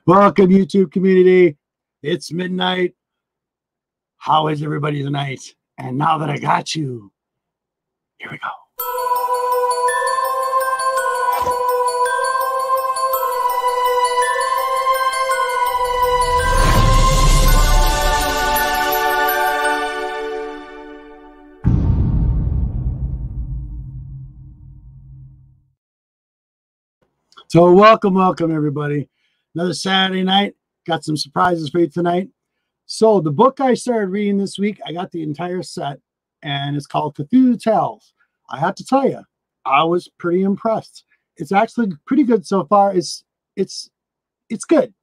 Welcome, YouTube community. It's midnight. How is everybody tonight? And now that I got you, here we go. So welcome everybody. Another Saturday night, got some surprises for you tonight. So the book I started reading this week, I got the entire set, and it's called Cthulhu Tales. I have to tell you, I was pretty impressed. It's actually pretty good so far. It's good.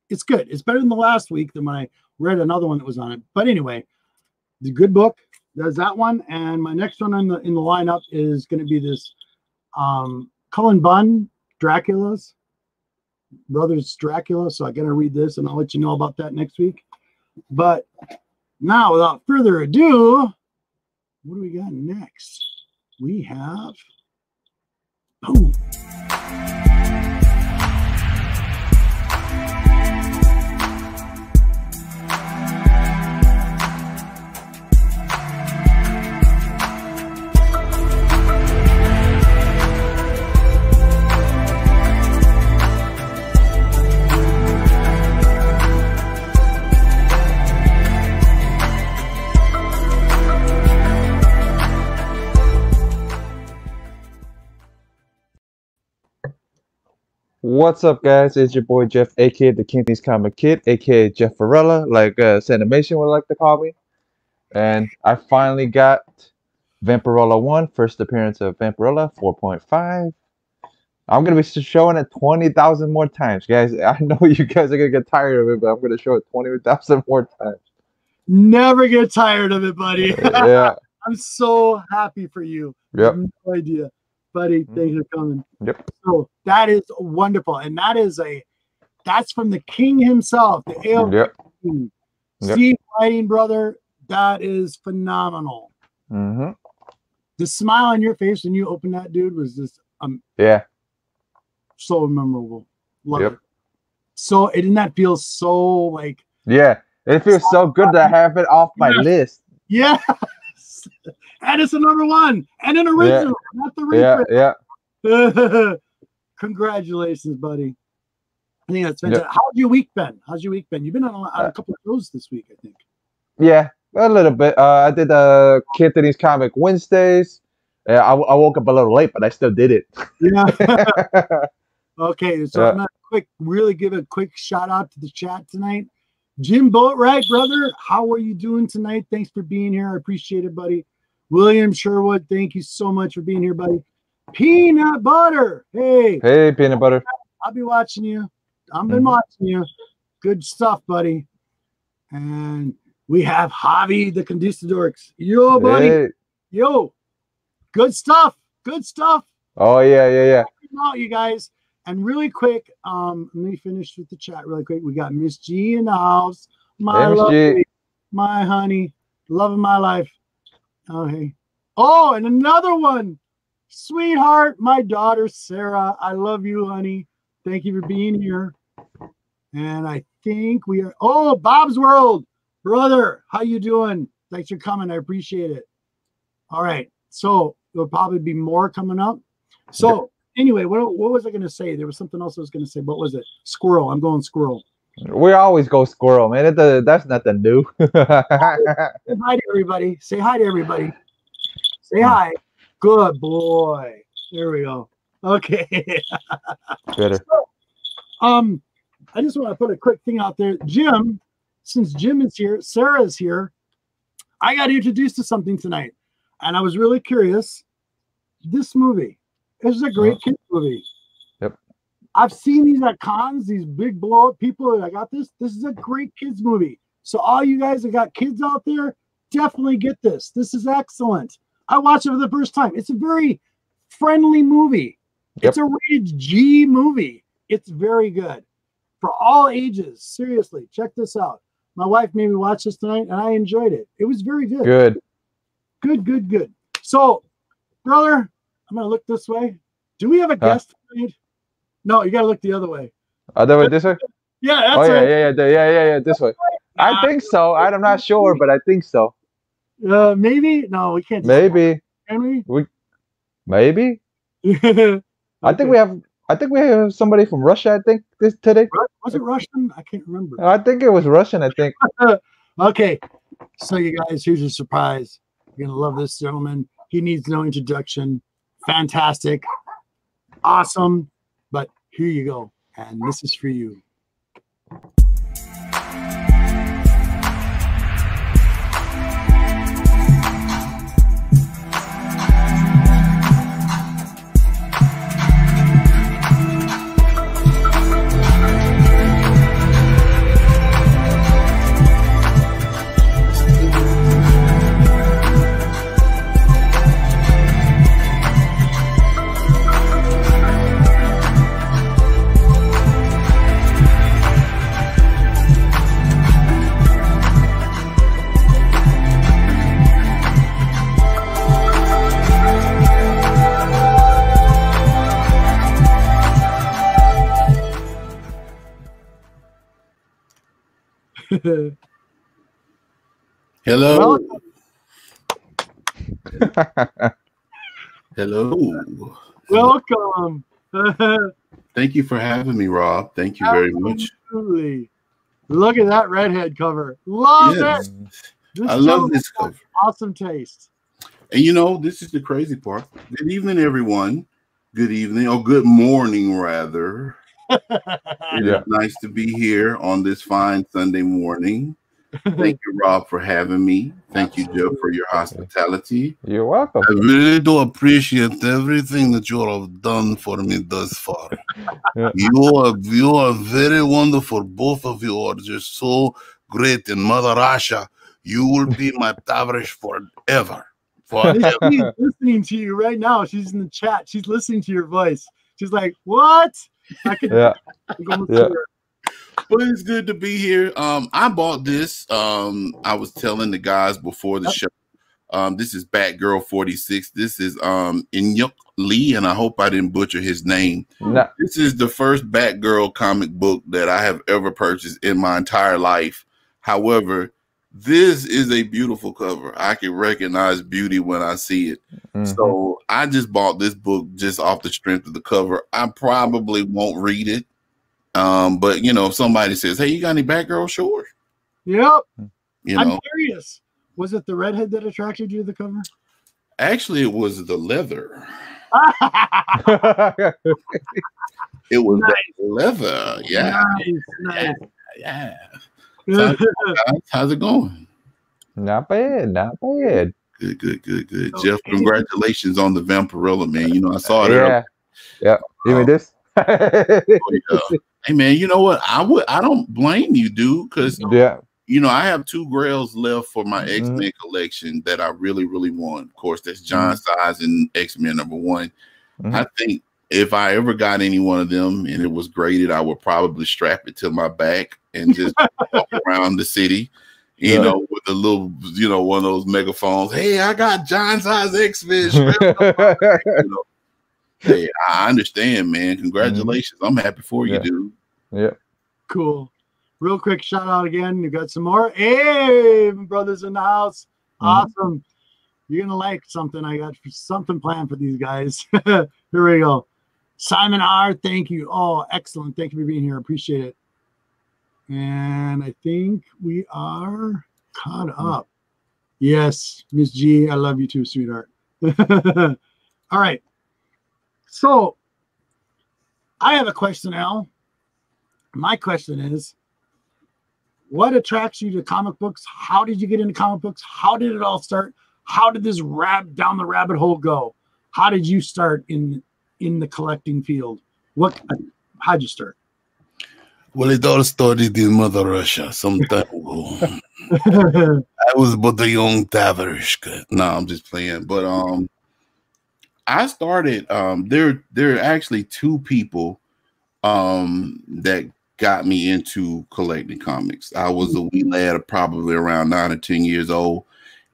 It's good. It's better than the last week than when I read another one that was on it. But anyway, the good book. There's that one, and my next one in the lineup is going to be this Cullen Bunn, Dracula's Brothers Dracula. So I got to read this, and I'll let you know about that next week. But now, without further ado, what do we got next? We have boom. What's up, guys? It's your boy Jeff, aka the King's Comic Kid, aka Jeff Varela, like Sanimation would like to call me. And I finally got Vampirella 1, first appearance of Vampirella 4.5. I'm gonna be showing it 20,000 more times, guys. I know you guys are gonna get tired of it, but I'm gonna show it 20,000 more times. Never get tired of it, buddy. Yeah. I'm so happy for you. Yep. You have no idea. Buddy, thanks for coming. Yep. So that is wonderful. And that's from the king himself, the AOK Yep. King. Yep. Steve writing, brother, that is phenomenal. Mm-hmm. The smile on your face when you opened that, dude, was just Yeah. so memorable. Love Yep. it. So didn't that feel so like Yeah. It feels so good to have it off my list. yes. And it's a #1 and an original, not the reprint. Yeah. Congratulations, buddy. I think that's fantastic. How's your week been? You've been on a couple of shows this week, I think. Yeah, a little bit. I did Anthony's Comic Wednesdays. I woke up a little late, but I still did it. Yeah. Okay, so I'm gonna really give a quick shout out to the chat tonight. Jim Boatwright, brother, how are you doing tonight? Thanks for being here. I appreciate it, buddy. William Sherwood, thank you so much for being here, buddy. Peanut Butter, hey. Hey, Peanut Butter. I'll be watching you. I've been watching you. Good stuff, buddy. And we have Javi the Conquistadorks. Yo, buddy. Hey. Yo. Good stuff. Good stuff. Oh, yeah. Out, you guys. And really quick, let me finish with the chat really quick. We got Miss G in the house. My lovely, my honey, love of my life. Oh, hey. Oh, and another one. Sweetheart, my daughter, Sarah. I love you, honey. Thank you for being here. And I think we are, oh, Bob's World. Brother, how you doing? Thanks for coming. I appreciate it. All right. So there'll probably be more coming up. So anyway, what was I going to say? There was something else I was going to say. What was it? Squirrel. I'm going squirrel. We always go squirrel, man. That's nothing new. Say hi to everybody. Say hi to everybody. Say hi. Good boy. There we go. Okay. Better. So, I just want to put a quick thing out there. Jim, since Jim is here, Sarah is here, I got introduced to something tonight. And I was really curious. This movie. This is a great kids movie. Yep. I've seen these at cons, these big blow up people. I got this. This is a great kids movie. So all you guys that got kids out there, definitely get this. This is excellent. I watched it for the first time. It's a very friendly movie. Yep. It's a rated G movie. It's very good for all ages. Seriously, check this out. My wife made me watch this tonight, and I enjoyed it. It was very good. Good. So, brother, I'm gonna look this way. Do we have a guest tonight? No, you gotta look the other way. Other way, this way? Yeah, that's right. Yeah, this way. I think so. I'm not sure, but I think so. Maybe? No, we can't. Maybe. Can we? Maybe. Okay. I think we have somebody from Russia, I think, today. Was it Russian? I can't remember. I think it was Russian, I think. Okay. So you guys, here's a surprise. You're gonna love this gentleman. He needs no introduction. Fantastic. Awesome. But here you go. And this is for you. Hello. Welcome. Hello. Welcome. Thank you for having me, Rob. Thank you very much. Absolutely. Look at that redhead cover. Love Yes, it. This I love gentleman this has cover. awesome taste. And you know, this is the crazy part. Good evening, everyone. Good evening, or good morning, rather. It is nice to be here on this fine Sunday morning. Thank you, Rob, for having me. Thank you, Jeff, for your hospitality. You're welcome. I really do appreciate everything that you have done for me thus far. Yeah. You are very wonderful. Both of you are just so great. And Mother Russia, you will be my Tavrish forever. Forever. She's listening to you right now. She's in the chat. She's listening to your voice. She's like, what? I could Yeah. go Yeah. But it's good to be here. I bought this. I was telling the guys before the show. This is Batgirl 46. This is Inyuk Lee, and I hope I didn't butcher his name. Nah. This is the first Batgirl comic book that I have ever purchased in my entire life. However, this is a beautiful cover. I can recognize beauty when I see it. So I just bought this book just off the strength of the cover. I probably won't read it. But you know, if somebody says, "Hey, you got any Batgirl?" Sure. Yep. You I'm know, curious. Was it the redhead that attracted you to the cover? actually, it was the leather. It was Nice. the leather. Yeah. Nice. Yeah. How's it going? Not bad. Not bad. Good. Oh, Jeff, congratulations on the Vampirella, man. You know, I saw it earlier. Yeah. You mean this? Hey, man, you know what? I don't blame you, dude, because Yeah. you know, I have 2 grails left for my X-Men collection that I really, really want. Of course, that's John Size and X-Men #1. I think if I ever got any one of them and it was graded, I would probably strap it to my back and just walk around the city, you know, with a little, you know, one of those megaphones. Hey, I got John Size X-Men. You know, hey, I understand, man. Congratulations. I'm happy for you, dude. Yeah. Cool. Real quick shout out again. You got some more. Hey, brothers in the house. Awesome. You're gonna like something. I got something planned for these guys. Here we go. Simon R, thank you. Oh, excellent. Thank you for being here. Appreciate it. And I think we are caught up. Yes, Miss G, I love you too, sweetheart. All right. So I have a question, Al. My question is, what attracts you to comic books? How did you get into comic books? How did it all start? How did this down the rabbit hole go? How did you start in the collecting field? How'd you start? Well, it all started in Mother Russia some time ago. I was but a young Tavarishka. No, I'm just playing. But I started there are actually 2 people that got me into collecting comics. I was a wee lad of probably around 9 or 10 years old,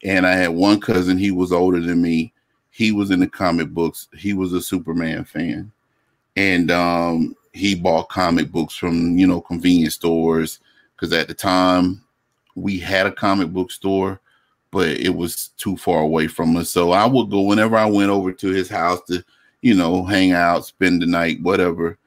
and I had one cousin. He was older than me. He was in the comic books. He was a Superman fan, and he bought comic books from, you know, convenience stores, because at the time we had a comic book store, but it was too far away from us. So I would go whenever I went over to his house to, you know, hang out, spend the night, whatever.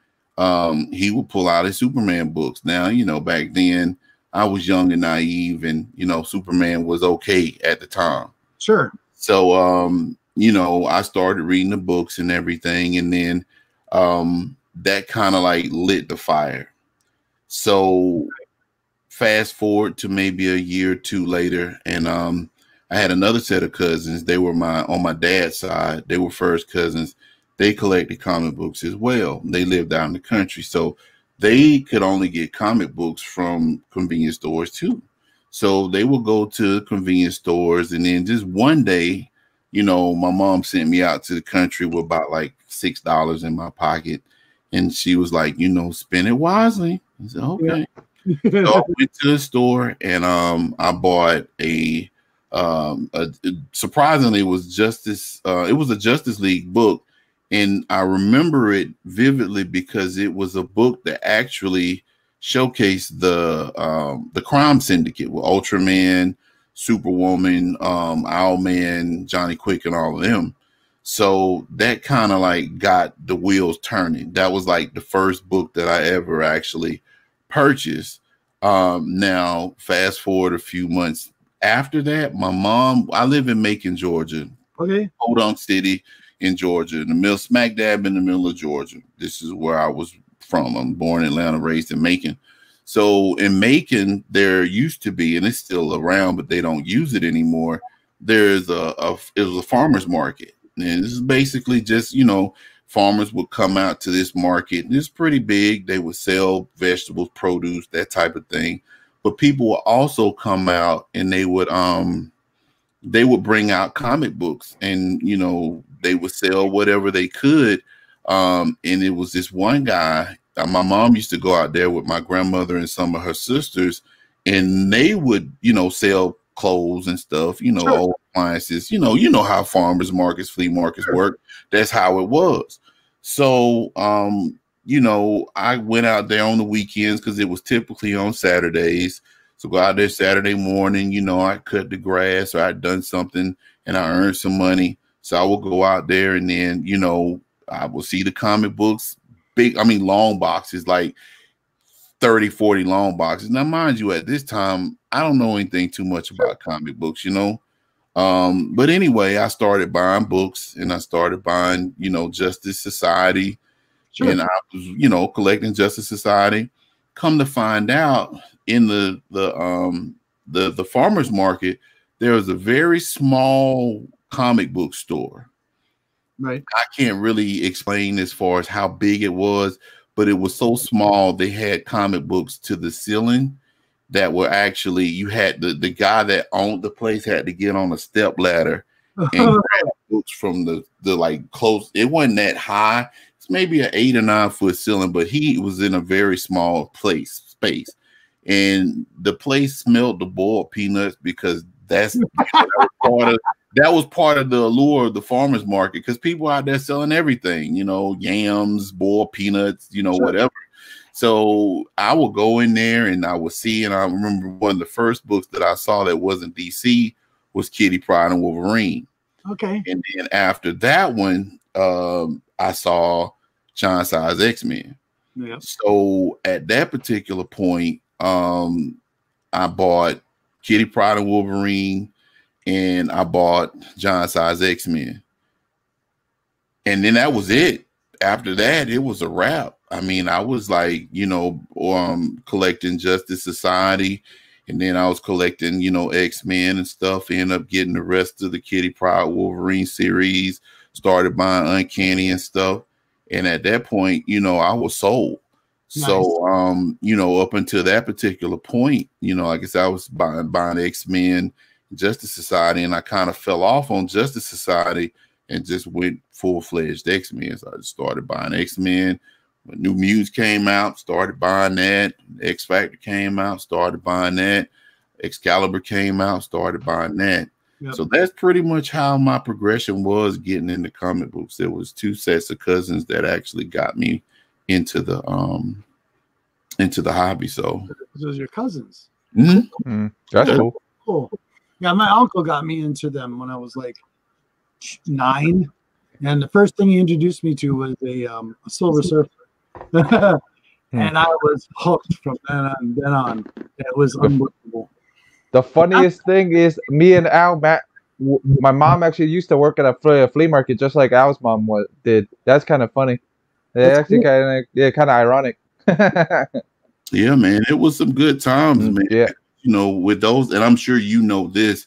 He would pull out his Superman books. Now, you know, back then I was young and naive, and, you know, Superman was okay at the time. Sure. So, you know, I started reading the books and everything. And then that kind of like lit the fire. So fast forward to maybe a year or 2 later, and I had another set of cousins. They were on my dad's side. They were first cousins. They collected comic books as well. They lived out in the country, so they could only get comic books from convenience stores too. So they would go to convenience stores, and then just one day, you know, my mom sent me out to the country with about like $6 in my pocket, and she was like, you know, spend it wisely. I said, okay. So I went to the store, and I bought surprisingly, it was a Justice League book. And I remember it vividly because it was a book that actually showcased the crime syndicate with Ultraman, Superwoman, Owlman, Johnny Quick, and all of them. So that kind of like got the wheels turning. That was like the first book that I ever actually purchased. Now fast forward a few months after that, my mom, I live in Macon, Georgia. Okay. Podunk City in Georgia, in the middle, smack dab in the middle of Georgia. This is where I was from. I'm born in Atlanta, raised in Macon. So in Macon, there used to be, and it's still around, but they don't use it anymore. There's it was a farmer's market. And this is basically just, you know, farmers would come out to this market. It's pretty big. They would sell vegetables, produce, that type of thing. But people would also come out and they would bring out comic books, and, you know, they would sell whatever they could. And it was this one guy. My mom used to go out there with my grandmother and some of her sisters, and they would, you know, sell clothes and stuff, you know, sure, old appliances, you know how farmers markets, flea markets sure, work. That's how it was. So, you know, I went out there on the weekends because it was typically on Saturdays. So go out there Saturday morning, you know, I cut the grass or I'd done something and I earned some money. So I would go out there and then, you know, I will see the comic books, long boxes, like 30, 40 long boxes. Now, mind you, at this time, I don't know anything too much about comic books, you know. But anyway, I started buying books and I started buying, you know, Justice Society. Sure. And I was, you know, collecting Justice Society. Come to find out, in the farmers market, there was a very small comic book store. Right. I can't really explain as far as how big it was, but it was so small. They had comic books to the ceiling that were actually, you had the guy that owned the place had to get on a step ladder and grab books from the like close. It wasn't that high. It's maybe an 8 or 9 foot ceiling, but he was in a very small space. And the place smelled the boiled peanuts because that was part of the allure of the farmers market, because people out there selling everything, you know, yams, boiled peanuts, you know, sure, whatever. So I would go in there and I would see, and I remember one of the first books that I saw that wasn't DC was Kitty Pryde and Wolverine. Okay. And then after that one, I saw Giant Size X-Men. Yeah. So at that particular point, I bought Kitty Pryde and Wolverine, and I bought Giant Size X-Men. And then that was it. After that, it was a wrap. I mean, I was like, you know, collecting Justice Society, and then I was collecting, you know, X-Men and stuff. Ended up getting the rest of the Kitty Pryde Wolverine series, started buying Uncanny and stuff. And at that point, you know, I was sold. Nice. So, you know, up until that particular point, you know, I guess I was buying X-Men, Justice Society, and I kind of fell off on Justice Society and just went full-fledged X-Men. So I just started buying X-Men. When New Mutants came out, started buying that. X Factor came out, started buying that. Excalibur came out, started buying that. Yep. So that's pretty much how my progression was getting into comic books. There was 2 sets of cousins that actually got me into the hobby. So those are your cousins. Mm-hmm. Mm, that's cool. Cool. Yeah, my uncle got me into them when I was like 9, and the first thing he introduced me to was a Silver Surfer. And I was hooked from then on. It was unbelievable. The funniest thing is, me and Al, my mom actually used to work at a flea market just like Al's mom did. That's kind of funny. It's actually kind of ironic. Yeah, man, it was some good times, man. Yeah, you know, with those, and I'm sure you know this,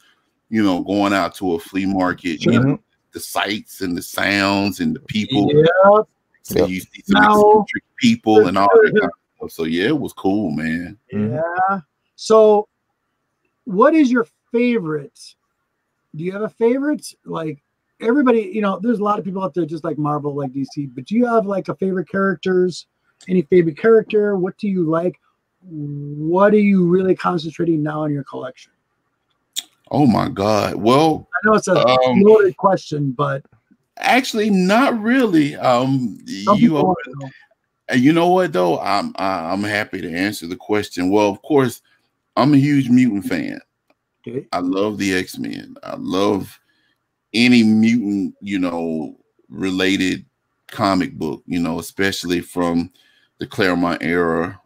you know, going out to a flea market, you know, the sights and the sounds and the people. Yeah. So you see some eccentric people and all that kind of stuff. So yeah, it was cool, man. Yeah. So what is your favorite? Do you have a favorite? Like, everybody, you know, there's a lot of people out there just like Marvel, like DC, but do you have like a favorite characters? Any favorite character? What do you like? What are you really concentrating now in your collection? Oh my God. Well, I know it's a loaded question, but actually not really. And you know what though? I'm happy to answer the question. Well, of course, I'm a huge mutant fan. Okay. I love the X-Men. I love any mutant, related comic book, especially from the Claremont era,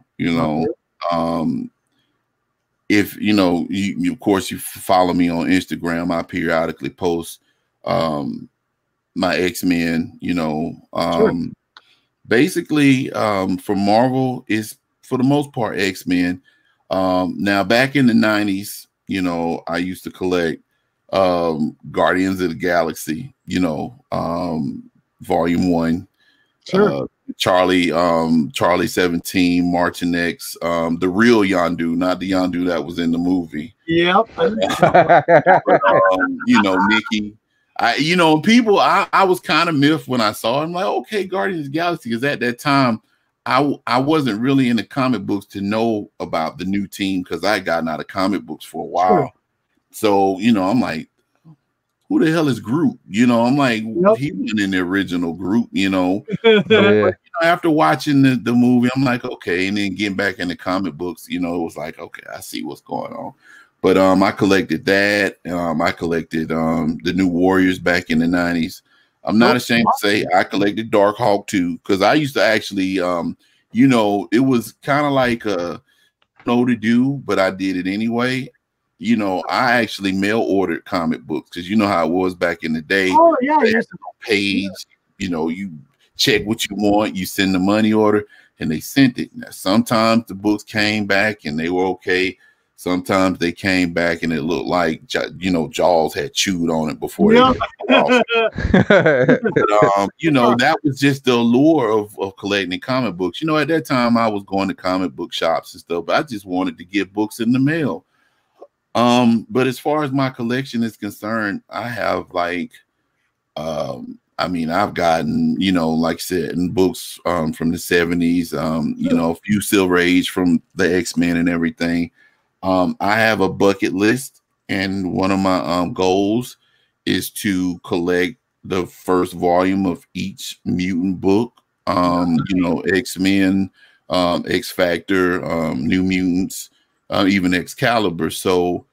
if you of course you follow me on Instagram, I periodically post my X-Men, Sure. basically for Marvel is for the most part X-Men. Now back in the 90s, I used to collect Guardians of the Galaxy, volume 1. Sure. Charlie 17, Martin X, the real Yondu, not the Yondu that was in the movie. Yep. Nikki. People, I was kind of miffed when I saw it. I'm like, okay, Guardians of the Galaxy, because at that time, I wasn't really in the comic books to know about the new team because I had gotten out of comic books for a while. Sure. So, I'm like, who the hell is Groot? I'm like, Yep. he wasn't in the original Groot, So, Yeah. after watching the movie, I'm like, okay. And then getting back in the comic books, it was like, okay, I see what's going on. But I collected that. I collected the New Warriors back in the 90s. I'm not ashamed to say I collected Darkhawk too, because I used to actually, it was kind of like no to do, but I did it anyway. I actually mail ordered comic books because you know how it was back in the day. Oh yeah, page. You check what you want, you send the money order, and they sent it. Now, sometimes the books came back and they were okay. Sometimes they came back and it looked like Jaws had chewed on it before. Yeah. But, that was just the allure of collecting comic books. At that time I was going to comic book shops and stuff, but I just wanted to get books in the mail. But as far as my collection is concerned, I have I've gotten, like I said, in books from the 70s, a few Silver Age from the X-Men and everything. I have a bucket list, and one of my goals is to collect the first volume of each mutant book. X-Men, X-Factor, New Mutants, even Excalibur. So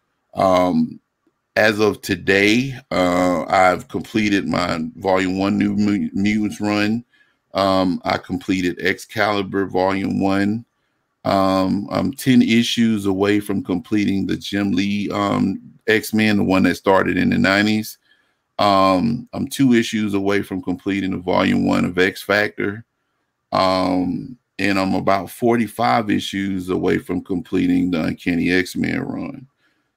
as of today, I've completed my volume 1 New Mutants run. I completed Excalibur volume 1. I'm 10 issues away from completing the Jim Lee X-Men, the one that started in the 90s. I'm 2 issues away from completing the volume 1 of X-Factor. And I'm about 45 issues away from completing the Uncanny X-Men run.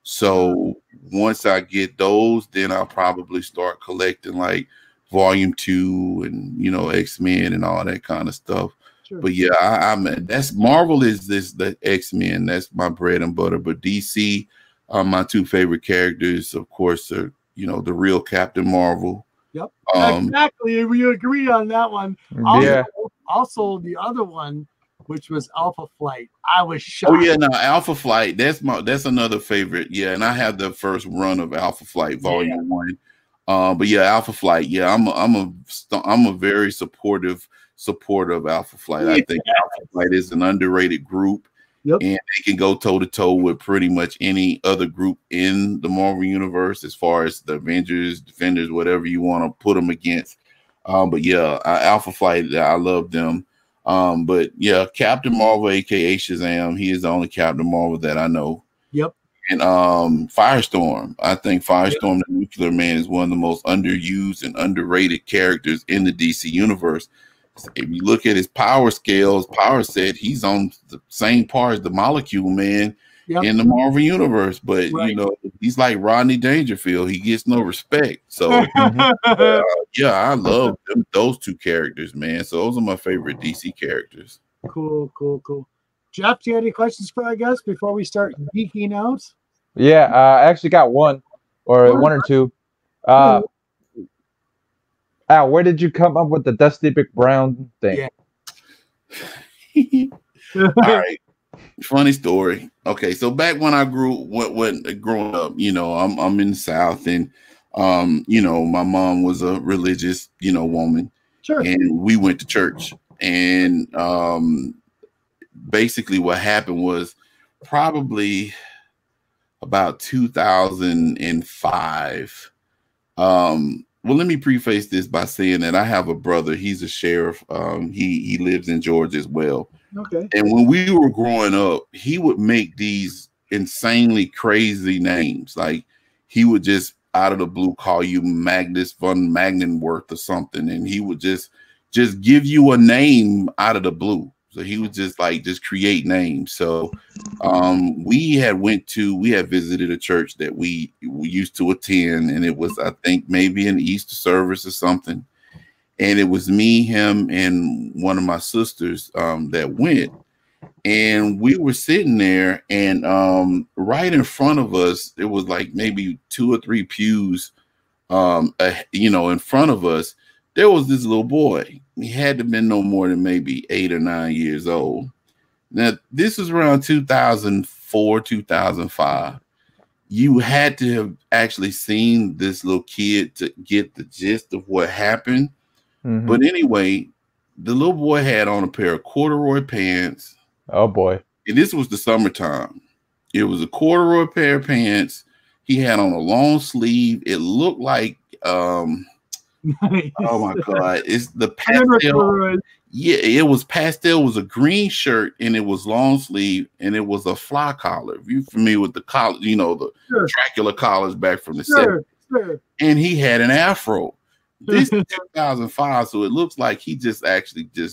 So once I get those, then I'll probably start collecting like volume 2 and X-Men and all that kind of stuff. Sure. But yeah, that's Marvel is the X-Men. That's my bread and butter. But DC, my 2 favorite characters, of course, are the real Captain Marvel. Yep, exactly. We agree on that one. Also, the other one, which was Alpha Flight, I was shocked. Oh yeah, no, Alpha Flight. That's another favorite. Yeah, and I have the first run of Alpha Flight Volume 1. But yeah, Alpha Flight. Yeah, I'm a very supportive supporter of Alpha Flight. I think Alpha Flight is an underrated group. Yep. And they can go toe to toe with pretty much any other group in the Marvel universe, as far as the Avengers, Defenders, whatever you want to put them against. But yeah, Alpha Flight, I love them. But yeah, Captain Marvel, aka Shazam, he is the only Captain Marvel that I know. Yep. And Firestorm, I think Firestorm, the Nuclear Man, is one of the most underused and underrated characters in the DC universe. If you look at his power scales, power set, he's on the same par as the Molecule Man in the Marvel universe. But he's like Rodney Dangerfield; he gets no respect. So yeah, I love those 2 characters, man. So those are my favorite DC characters. Cool. Jeff, do you have any questions for our guests before we start geeking out? Yeah, I actually got one or 2. Al, where did you come up with the Dusty McBrown thing? Yeah. All right. Funny story. Okay, so back when I growing up, I'm in the South, and my mom was a religious, woman. Sure. And we went to church. and basically what happened was probably about 2005. Well, let me preface this by saying that I have a brother. He's a sheriff. He lives in Georgia as well. Okay. And when we were growing up, he would make these insanely crazy names. Like he would just out of the blue call you Magnus von Magnenworth or something, and he would just give you a name out of the blue. So he would just create names. So we had visited a church that we used to attend, and it was, I think, maybe an Easter service or something. And it was me, him, and one of my sisters that went. And we were sitting there, and right in front of us, there was like maybe 2 or 3 pews, in front of us, there was this little boy. He had to have been no more than maybe 8 or 9 years old. Now, this was around 2004, 2005. You had to have actually seen this little kid to get the gist of what happened. Mm-hmm. But anyway, the little boy had on a pair of corduroy pants. Oh, boy. And this was the summertime. It was a corduroy pair of pants. He had on a long sleeve. It looked like, Nice. oh my God, it's the pastel. Yeah, it was pastel. It was a green shirt, and it was long sleeve, and it was a fly collar. If you're familiar with the collar, the Sure. Dracula collars back from the Sure. 70s. Sure. And he had an afro. This is 2005, so it looks like he just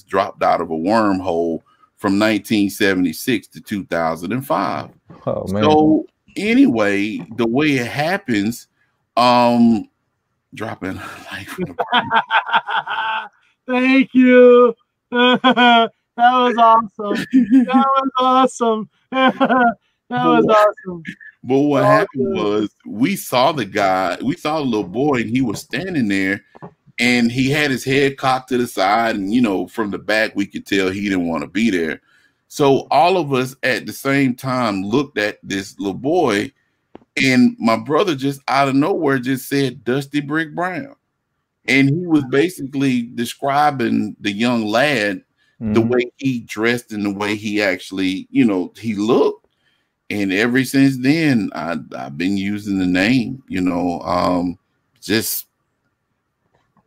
dropped out of a wormhole from 1976 to 2005. Oh, man. So anyway, the way it happens, dropping like thank you. That was awesome. That was awesome. That was awesome. But what happened was we saw the little boy, and he was standing there, and he had his head cocked to the side, and from the back we could tell he didn't want to be there. So all of us at the same time looked at this little boy, and my brother just out of nowhere just said Dusty Brick Brown. And he was basically describing the young lad, the way he dressed and the way he actually, he looked. And ever since then, I've been using the name, just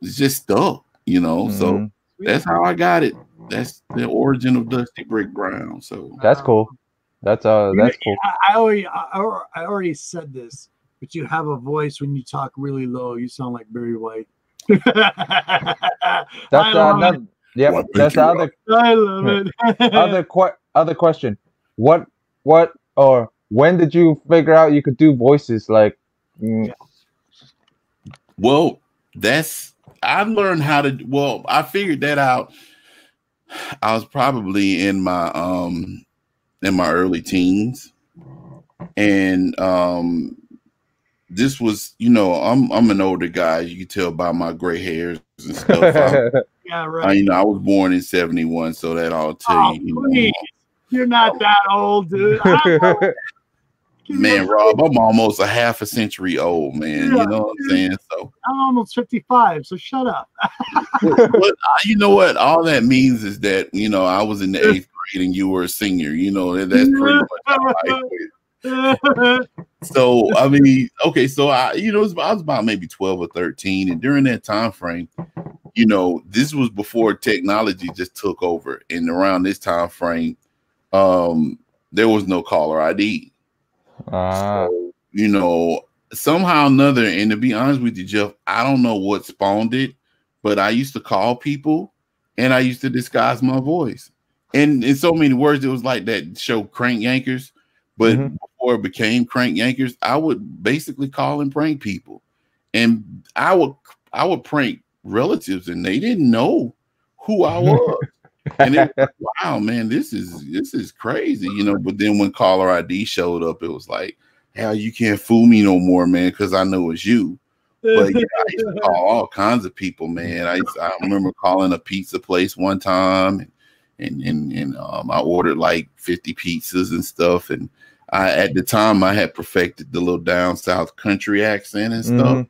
stuck, So that's how I got it. That's the origin of Dusty Brick Brown. So that's cool. That's cool. I already said this, but you have a voice when you talk really low. You sound like Barry White. That's the other. I love it. Other question. What or when did you figure out you could do voices like? Well, I learned how to. Well, I figured that out. I was probably in my early teens, and this was, I'm an older guy. You can tell by my gray hairs and stuff. Yeah, right. I was born in 71, so that I'll tell you. Please. You're not that old, dude. Man, Rob, I'm almost a half a century old, man. Yeah, you know what I'm saying? So I'm almost 55, so shut up. but you know what? All that means is that, I was in the 8th grade and you were a senior. That's pretty much how I equate. So, I mean, okay, so I was about maybe 12 or 13. And during that time frame, this was before technology just took over. And around this time frame, there was no caller ID. So, somehow or another, and to be honest with you, Jeff, I don't know what spawned it, but I used to call people and I used to disguise my voice. And in so many words, it was like that show Crank Yankers. But before it became Crank Yankers, I would basically call and prank people. And I would prank relatives, and they didn't know who I was. And it was like, wow, man, this is crazy, But then when caller ID showed up, it was like, hell, you can't fool me no more, man, because I know it's you. But yeah, I used to call all kinds of people, man. I remember calling a pizza place one time, and I ordered like 50 pizzas and stuff. And at the time, I had perfected the little down south country accent and stuff.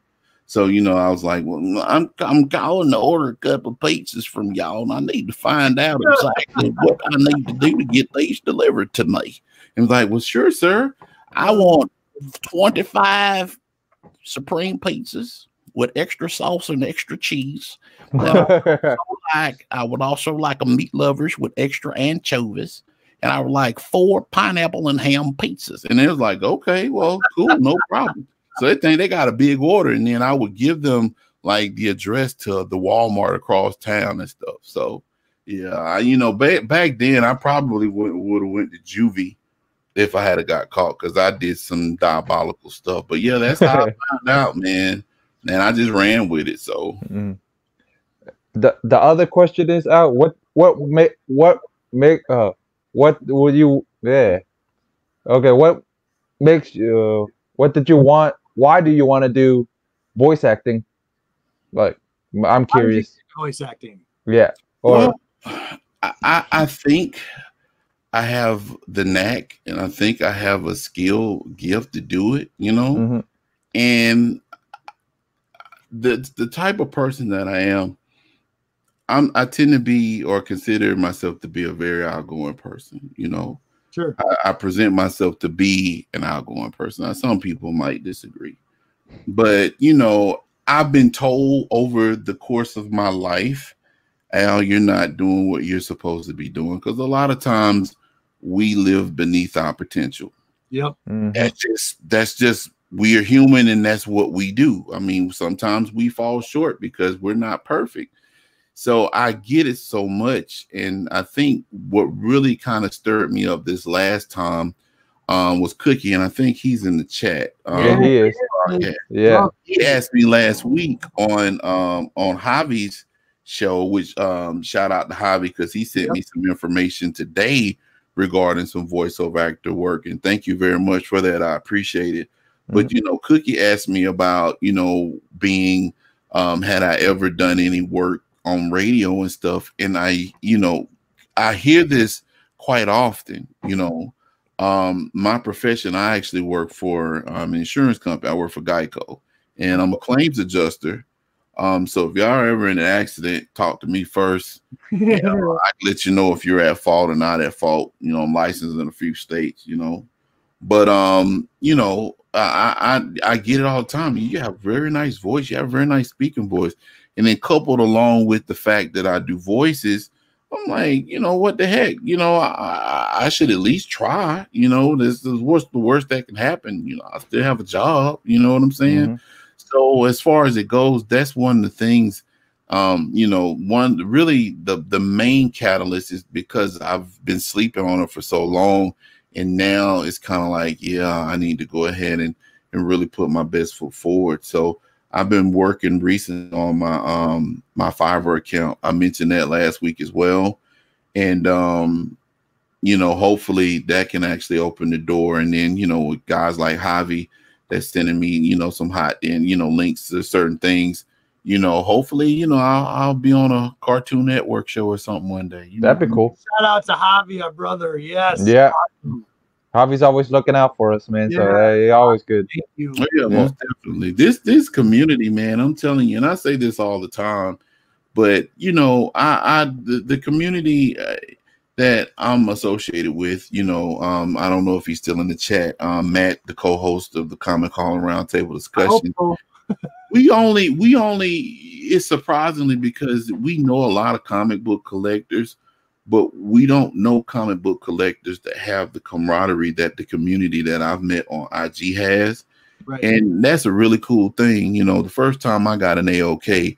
So, you know, I was like, well, I'm calling to order a couple of pizzas from y'all, and I need to find out exactly what I need to do to get these delivered to me. And was like, well, sure, sir. I want 25 supreme pizzas with extra sauce and extra cheese. I would also like a meat lovers with extra anchovies. And I would like 4 pineapple and ham pizzas. And it was like, okay, well, cool, no problem. So they think they got a big order, and then I would give them like the address to the Walmart across town and stuff. So yeah, you know, back then I probably would have went to juvie if I had got caught, because I did some diabolical stuff. But yeah, that's how I found out, man. And I just ran with it. So the other question is out. What would you okay, what makes you what did you want? Why do you want to do voice acting? Like, I'm curious. Voice acting. Yeah. Or well, I think I have the knack, and I think I have a gift to do it, you know. And the type of person that I am, I tend to be, or consider myself to be, a very outgoing person, you know. Sure. I present myself to be an outgoing person. Now, some people might disagree, but you know, I've been told over the course of my life, Al, you're not doing what you're supposed to be doing, because a lot of times we live beneath our potential. Yep. That's just we are human, and that's what we do. I mean, sometimes we fall short because we're not perfect. So I get it so much. And I think what really kind of stirred me up this last time was Cookie, and I think he's in the chat. Yeah, he is. Yeah. He asked me last week on Javi's show, which shout out to Javi, because he sent me some information today regarding some voiceover actor work. And thank you very much for that. I appreciate it. But you know, Cookie asked me about, you know, being had I ever done any work on radio and stuff. And I hear this quite often. You know, my profession, I actually work for an insurance company. I work for Geico, and I'm a claims adjuster. So if y'all are ever in an accident, talk to me first. I can let you know if you're at fault or not at fault. You know, I'm licensed in a few states, you know. But you know, I get it all the time. You have a very nice voice, you have a very nice speaking voice. And then coupled along with the fact that I do voices, I'm like, you know, what the heck? You know, I should at least try. You know, this is what's the worst that can happen. You know, I still have a job. You know what I'm saying? So as far as it goes, that's one of the things. You know, the main catalyst is because I've been sleeping on it for so long, and now it's kind of like, yeah, I need to go ahead and really put my best foot forward. So I've been working recently on my Fiverr account. I mentioned that last week as well. And, you know, hopefully that can actually open the door. And then, you know, with guys like Javi that's sending me, you know, some hot and, you know, links to certain things, you know, hopefully, you know, I'll be on a Cartoon Network show or something one day. That'd be cool. Shout out to Javi, our brother. Yes. Yeah. Javi's always looking out for us, man. So always good. Thank you. Oh, yeah, most definitely. This community, man, I'm telling you, and I say this all the time, but you know, the community that I'm associated with, you know, I don't know if he's still in the chat. Matt, the co-host of the Comic Call Roundtable discussion. We only it's surprisingly because we know a lot of comic book collectors, but we don't know comic book collectors that have the camaraderie that the community that I've met on IG has. Right. And that's a really cool thing. You know, the first time I got an AOK,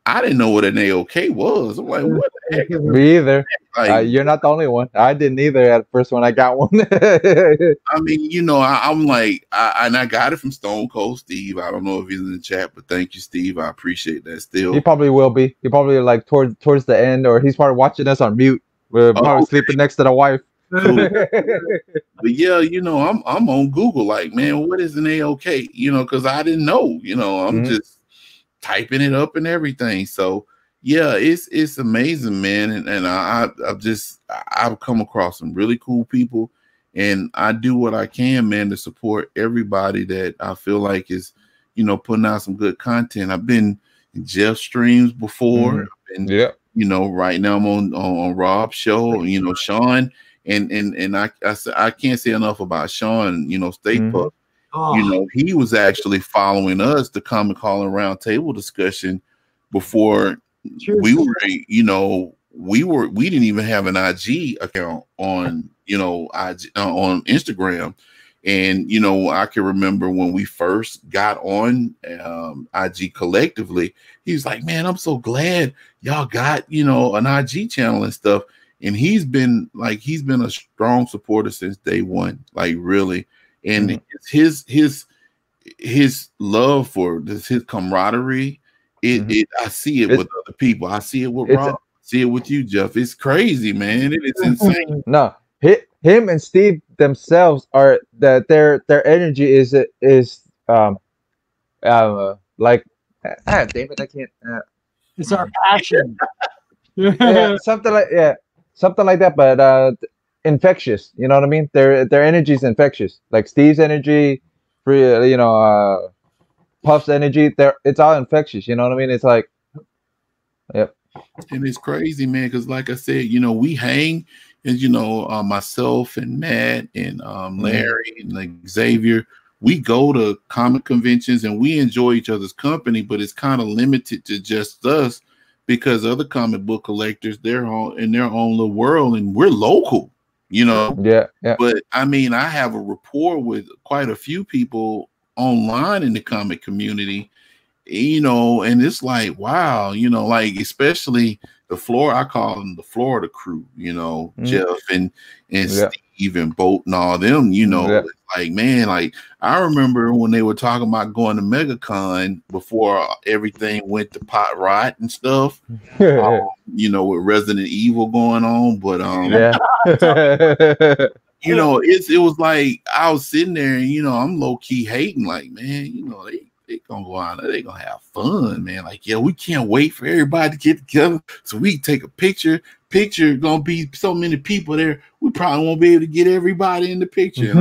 I didn't know what an AOK was. I'm like, what the heck? Me either. Like, you're not the only one. I didn't either at first when I got one. I mean, you know, I'm like, and I got it from Stone Cold Steve. I don't know if he's in the chat, but thank you, Steve. I appreciate that still. He probably will be. He probably like towards the end, or he's probably watching us on mute. We're probably sleeping next to the wife. Cool. But yeah, you know, I'm on Google like, man, what is an AOK? You know, because I didn't know. You know, I'm just typing it up and everything. So yeah, it's amazing, man. And I've come across some really cool people, and I do what I can, man, to support everybody that I feel like is, you know, putting out some good content. I've been in Jeff streams before. And yeah. you know, right now I'm on Rob's show, you know, Sean, and I can't say enough about Sean, you know, State Pup. You know, he was actually following us to come and call a round table discussion before we were, you know, we didn't even have an IG account on, you know, on Instagram. And, you know, I can remember when we first got on IG collectively, he was like, man, I'm so glad y'all got, you know, an IG channel and stuff. And he's been a strong supporter since day one, like really. And it's his love for this, his camaraderie. I see it with other people. I see it with Rob. See it with you, Jeff. It's crazy, man. It is insane. No, him and Steve themselves are that their energy is like damn it, I can't. It's our passion. Yeah, something like that, but infectious. You know what I mean? Their energy is infectious. Like Steve's energy, you know, Puff's energy. It's all infectious. You know what I mean? It's like, yep. And it's crazy, man, because like I said, you know, we hang, and you know, myself and Matt and Larry and like Xavier, we go to comic conventions and we enjoy each other's company, but it's kind of limited to just us because other comic book collectors, they're all in their own little world, and we're local, you know. Yeah. But I mean, I have a rapport with quite a few people online in the comic community. You know, and it's like, wow, you know, like especially I call them the Florida crew, you know, Jeff and Steve and Boat and all them, you know, it's like, man, like I remember when they were talking about going to MegaCon before everything went to pot rot and stuff, you know, with Resident Evil going on. But you know, it was like I was sitting there and, you know, I'm low key hating, like, man, you know, they gonna go out there, they gonna have fun, man. Like, yeah, we can't wait for everybody to get together so we can take a picture. Gonna be so many people there, we probably won't be able to get everybody in the picture.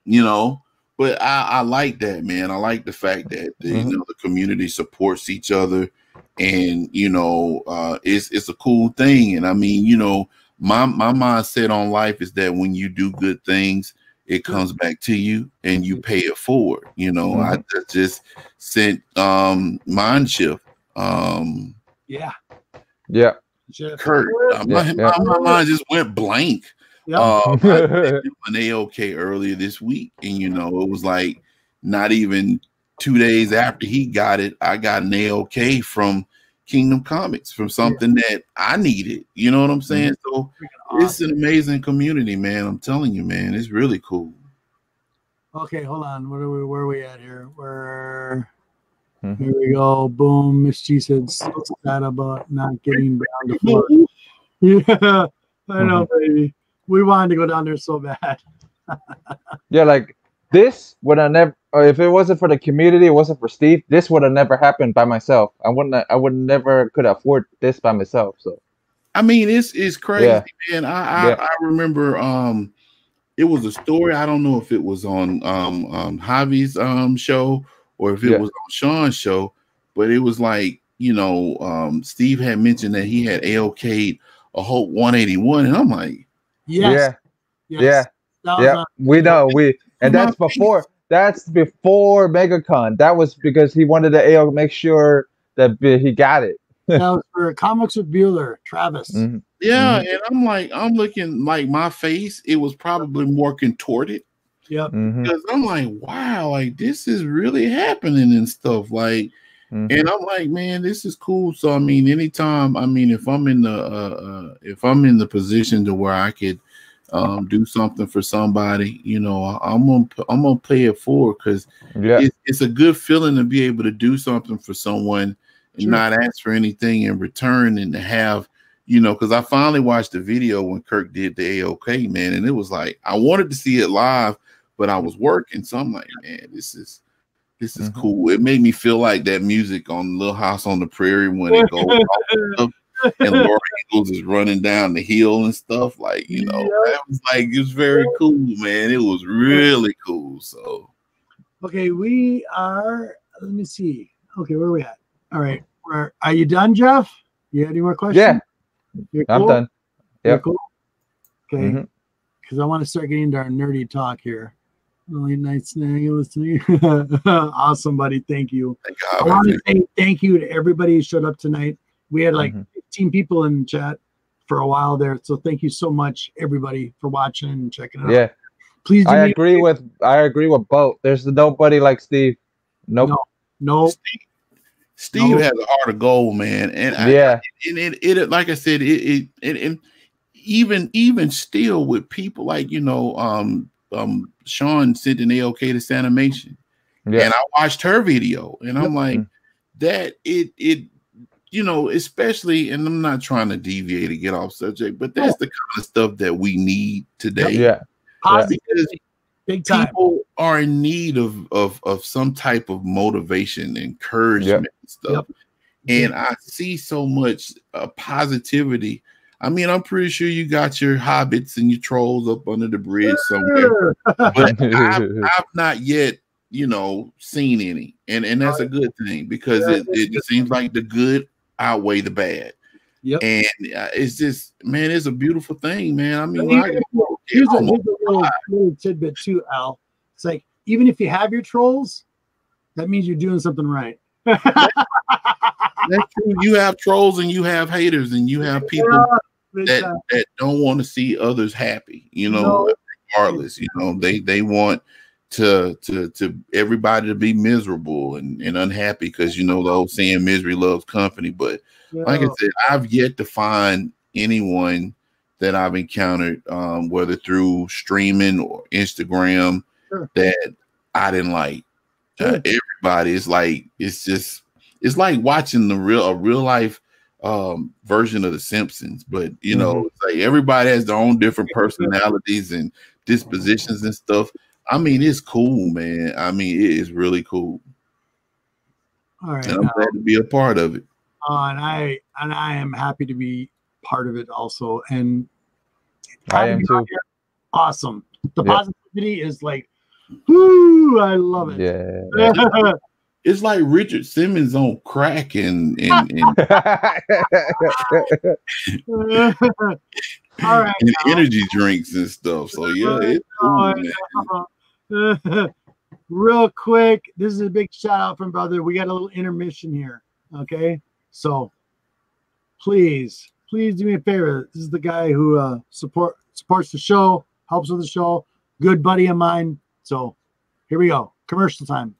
You know, but I like that, man. I like the fact that you know, the community supports each other, and you know, it's a cool thing. And I mean, you know, my mindset on life is that when you do good things, it comes back to you and you pay it forward. You know, I just sent Mindshift. Kurt, my mind just went blank. I sent him an AOK earlier this week, and you know, it was like not even 2 days after he got it, I got an AOK from Kingdom Comics from something that I needed. You know what I'm saying? So it's an amazing community, man. I'm telling you, man, it's really cool. Okay, hold on. Where are we at here? Here we go. Boom. Miss G said so sad about not getting down to Florida. Yeah, I know, baby. We wanted to go down there so bad. Yeah, like this would have never. If it wasn't for the community, it wasn't for Steve, this would have never happened by myself. I would never could afford this by myself. So, I mean, it's crazy, man. I remember it was a story. I don't know if it was on Javi's show or if it was on Sean's show, but it was like, you know, Steve had mentioned that he had AOK'd a Hope 181, and I'm like, we know and that's before. That's before MegaCon. That was because he wanted to AO make sure that he got it. That was for Comics with Bueller, Travis. Yeah, and I'm looking like my face. It was probably more contorted. Yep. Because I'm like, wow, like this is really happening and stuff. Like, and I'm like, man, this is cool. So I mean, anytime, I mean, if I'm in the position to where I could do something for somebody, you know, I'm gonna pay it forward, because it's a good feeling to be able to do something for someone and not ask for anything in return, and to have, you know, because I finally watched the video when Kirk did the AOK, man, and it was like I wanted to see it live, but I was working, so I'm like, man, this is cool. It made me feel like that music on Little House on the Prairie when it goes off and Laura Ingalls is running down the hill and stuff, like, you know, that was like, it was very cool, man. It was really cool. So Okay, we are. Let me see. Okay, where are we at? All right, are you done, Jeff? You have any more questions? Yeah, You're I'm cool? done. You're Yep. cool. Okay, Mhm. because I want to start getting into our nerdy talk here. Late night snack listening. Awesome, buddy. Thank you. Thank I God. want to say thank you to everybody who showed up tonight. We had like Mhm. 15 people in the chat for a while there. So thank you so much, everybody, for watching and checking it out. Yeah, Please do I me agree with both. There's nobody like Steve. Nope. no. Steve has a heart of gold, man, and Yeah. it like I said, it even still with people like Sean sent an AOK to Sanimation, Yeah. and I watched her video, and I'm like Mhm. that especially, and I'm not trying to deviate or get off subject, but that's the kind of stuff that we need today. Yeah. Because Big time. people are in need of some type of motivation, encouragement, and stuff. And I see so much positivity. I mean, I'm pretty sure you got your hobbits and your trolls up under the bridge somewhere, but I've not yet, seen any, and that's a good thing, because it seems like the good outweigh the bad. Yep. And it's just, man, it's a beautiful thing, man. I mean, here's a little tidbit too, Al. It's like, even if you have your trolls, that means you're doing something right. That's true. You have trolls and you have haters and you have people that don't want to see others happy, regardless. They want to everybody to be miserable and unhappy, because the old saying, misery loves company. But like I said, I've yet to find anyone that I've encountered, whether through streaming or Instagram, that I didn't like. Everybody is like, it's like watching a real life version of The Simpsons, but it's like everybody has their own different personalities and dispositions and stuff. I mean, it's cool, man. I mean, it is really cool. All right, and I'm glad to be a part of it. And I am happy to be part of it also. And I am too. Awesome. The positivity is like, whoo, I love it. Yeah. It's like Richard Simmons on crack and all right, and energy drinks and stuff. So yeah, it's cool, man. Real quick, this is a big shout out from brother. We got a little intermission here. Okay, so please do me a favor. This is the guy who supports the show, helps with the show, good buddy of mine. So here we go, commercial time.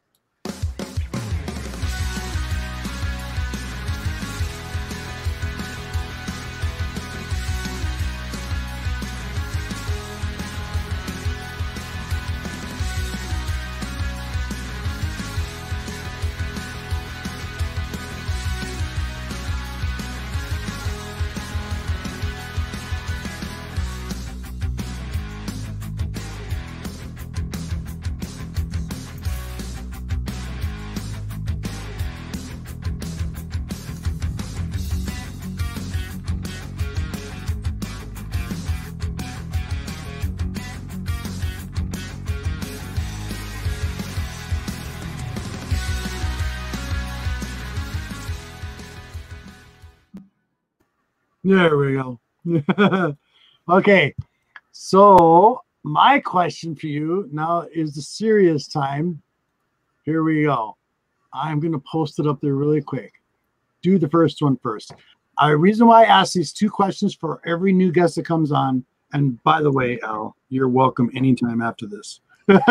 There we go. Okay, so my question for you now is the serious time. Here we go. I'm going to post it up there really quick. Do the first one first. The reason why I ask these two questions for every new guest that comes on, and by the way, Al, you're welcome anytime after this. But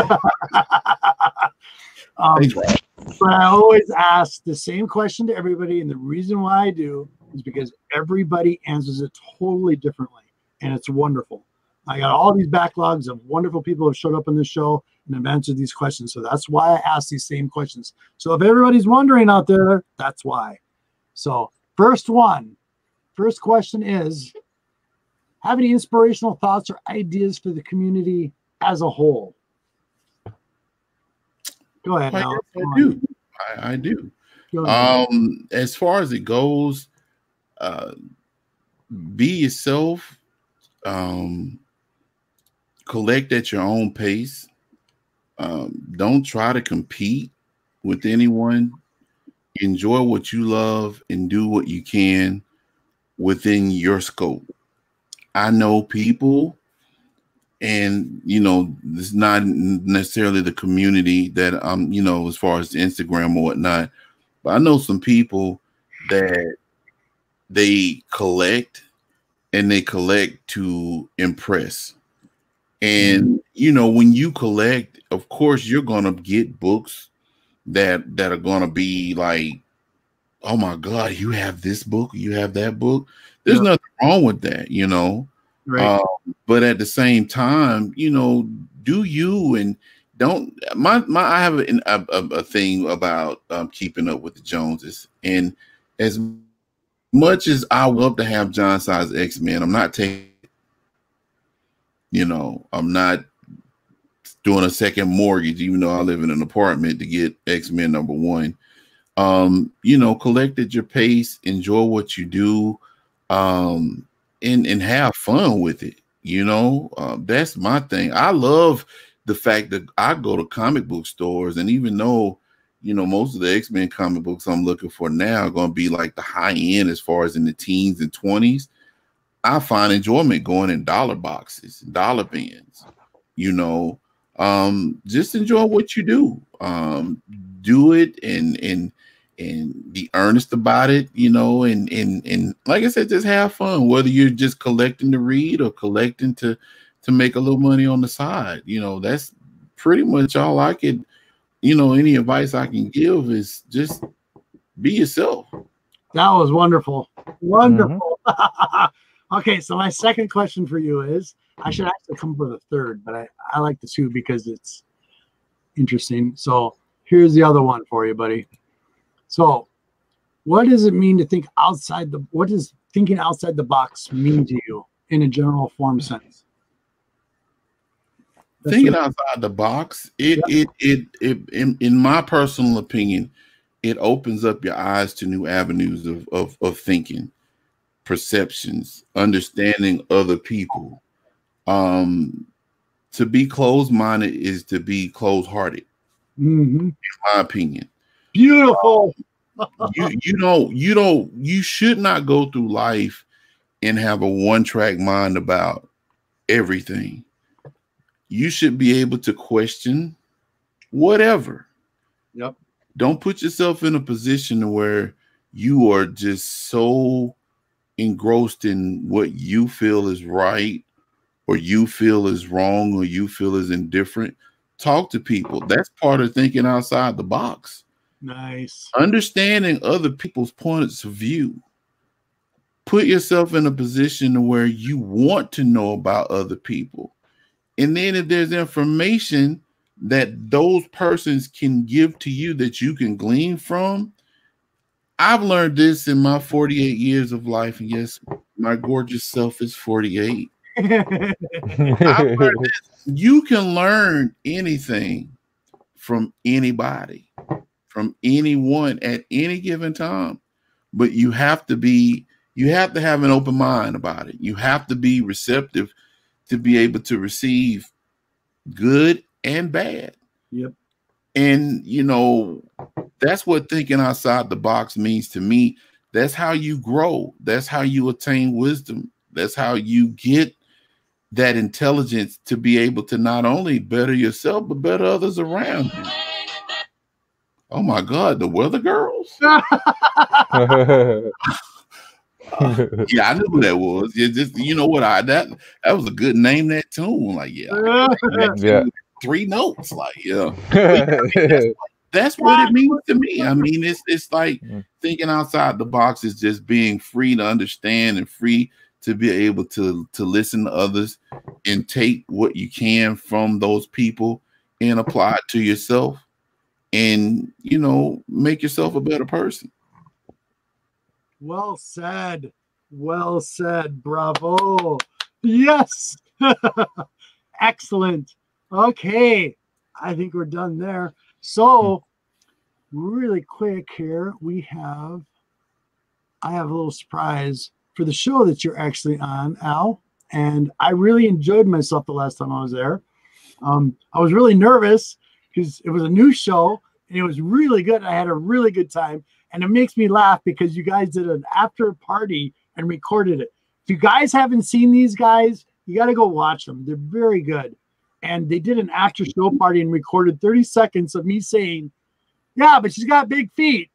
I always ask the same question to everybody, and the reason why I do is because everybody answers it totally differently, and it's wonderful. I got all these backlogs of wonderful people who have showed up on this show and have answered these questions, so that's why I ask these same questions. So if everybody's wondering out there, that's why. So first question is, have any inspirational thoughts or ideas for the community as a whole? Go ahead, Al. I do. As far as it goes, be yourself, collect at your own pace, Don't try to compete with anyone. Enjoy what you love and do what you can within your scope. I know people, and this is not necessarily the community that as far as Instagram or whatnot, but I know some people that they collect, and they collect to impress. And when you collect, of course you're gonna get books that are gonna be like, oh my God, you have this book, you have that book. There's nothing wrong with that, Right. But at the same time, do you, and don't I have a thing about keeping up with the Joneses. And as much as I would love to have John Size X-Men, I'm not taking, I'm not doing a second mortgage, even though I live in an apartment, to get X-Men #1. Collect at your pace, enjoy what you do, and have fun with it. That's my thing. I love the fact that I go to comic book stores, and even though most of the X-Men comic books I'm looking for now are going to be like the high end as far as in the teens and 20s, I find enjoyment going in dollar boxes, dollar bins. Just enjoy what you do. Do it and be earnest about it, and like I said, just have fun, whether you're just collecting to read or collecting to make a little money on the side. That's pretty much all I could, any advice I can give is just be yourself. That was wonderful. Wonderful. Okay, so my second question for you is, I should actually come up with a third, but I like the two because it's interesting. So here's the other one for you, buddy. So what does it mean to think what does thinking outside the box mean to you in a general form sense? Thinking outside the box, it in my personal opinion, it opens up your eyes to new avenues of thinking, perceptions, understanding other people. To be closed-minded is to be closed-hearted, in my opinion. Beautiful. You should not go through life and have a one-track mind about everything. You should be able to question whatever. Yep. Don't put yourself in a position where you are just so engrossed in what you feel is right, or you feel is wrong, or you feel is indifferent. Talk to people. That's part of thinking outside the box. Nice. Understanding other people's points of view. Put yourself in a position where you want to know about other people. And then if there's information that those persons can give to you that you can glean from, I've learned this in my 48 years of life. And yes, my gorgeous self is 48. I've learned this. You can learn anything from anybody, from anyone at any given time, but you have to have an open mind about it. You have to be receptive to be able to receive good and bad. Yep. And that's what thinking outside the box means to me. That's how you grow. That's how you attain wisdom. That's how you get that intelligence to be able to not only better yourself, but better others around you. Oh my God, the Weather Girls. Yeah, I knew who that was. Yeah, just what, that was a good name, that tune. Like, yeah. 3 notes. Like, yeah. That's what it means to me. I mean, it's like thinking outside the box is just being free to understand and free to be able to listen to others and take what you can from those people and apply it to yourself, and make yourself a better person. Well said. Well said. Bravo. Yes. Excellent. Okay. I think we're done there. So really quick here, I have a little surprise for the show that you're actually on, Al. And I really enjoyed myself the last time I was there. I was really nervous because it was a new show and it was really good. I had a really good time, and it makes me laugh because you guys did an after party and recorded it. If you guys haven't seen these guys, you got to go watch them. They're very good. And they did an after show party and recorded 30 seconds of me saying, yeah, but she's got big feet.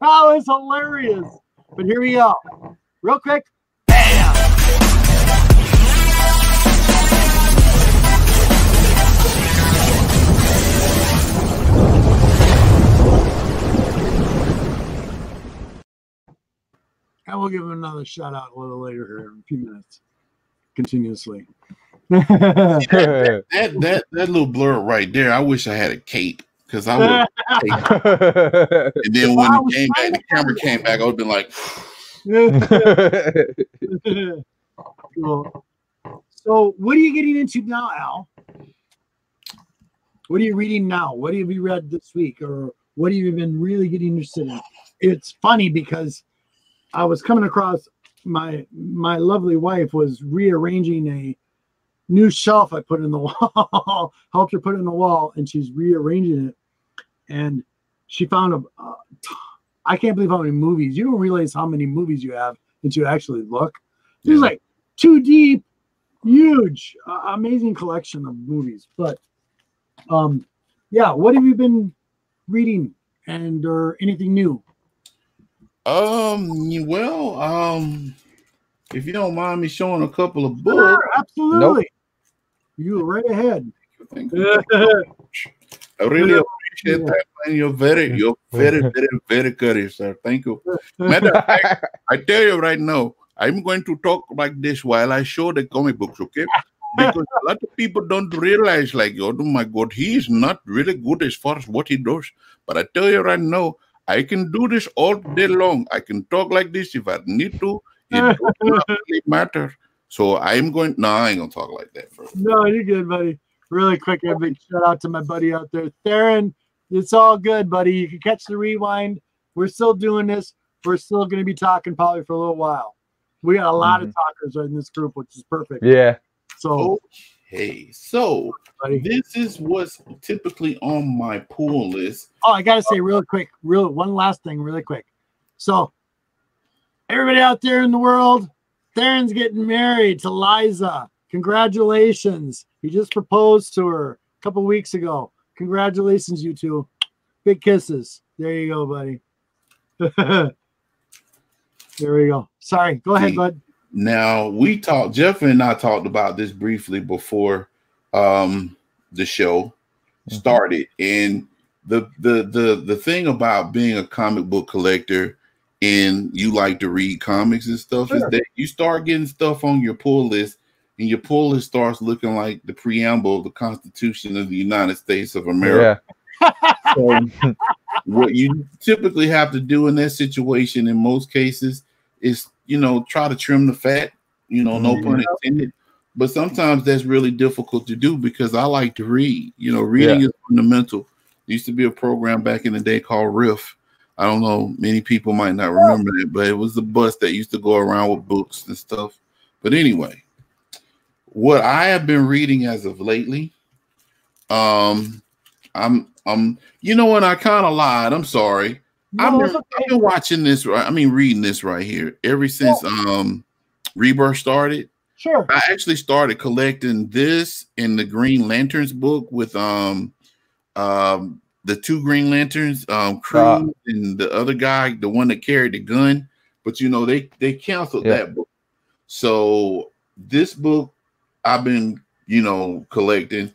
Oh, it's hilarious. But here we go. Real quick. Bam! And we'll give him another shout out a little later here in a few minutes. Continuously. that little blur right there, I wish I had a cape because I would. And then when the camera came back, I would have been like. Cool. So, what are you getting into now, Al? What are you reading now? What have you read this week, or what have you been really getting interested in? It's funny because I was coming across my lovely wife was rearranging a new shelf I put in the wall, helped her put it in the wall, and she's rearranging it. And she found I can't believe how many movies. You don't realize how many movies you have until you actually look. There's like 2 deep, huge, amazing collection of movies. But yeah, what have you been reading or anything new? If you don't mind me showing a couple of books. Sure, absolutely. Nope. You right ahead. Thank you. I really appreciate that, man. You're very, very courteous, sir. Thank you. Matter of fact, I tell you right now, I'm going to talk like this while I show the comic books, okay? Because a lot of people don't realize, like, oh my God, he is not really good as far as what he does. But I tell you right now, I can do this all day long. I can talk like this if I need to. It does not really matter. So I'm going. No, I ain't gonna talk like that first. No, you're good, buddy. Really quick, a big shout out to my buddy out there, Theron. It's all good, buddy. You can catch the rewind. We're still doing this. We're still going to be talking probably for a little while. We got a lot of talkers in this group, which is perfect. Yeah. So. Okay, so this is what's typically on my pull list. Oh, I gotta say real quick, one last thing really quick. So everybody out there in the world, Theron's getting married to Liza. Congratulations. He just proposed to her a couple weeks ago. Congratulations, you two. Big kisses. There you go, buddy. There we go. Sorry, go ahead, bud. Now Jeff and I talked about this briefly before the show started, and the thing about being a comic book collector and you like to read comics and stuff is that you start getting stuff on your pull list, and your pull list starts looking like the preamble of the Constitution of the United States of America. Yeah. So what you typically have to do in that situation in most cases is, try to trim the fat, no pun intended. But sometimes that's really difficult to do because I like to read. Reading is fundamental. There used to be a program back in the day called Riff. I don't know, many people might not remember it, but it was the bus that used to go around with books and stuff. But anyway, what I have been reading as of lately, I'm what, I kind of lied. I'm sorry. No, I've been watching this. Reading this right here ever since Rebirth started. Sure. I actually started collecting this in the Green Lanterns book with the 2 Green Lanterns, Cruz and the other guy, the one that carried the gun. But they canceled that book. So this book I've been collecting.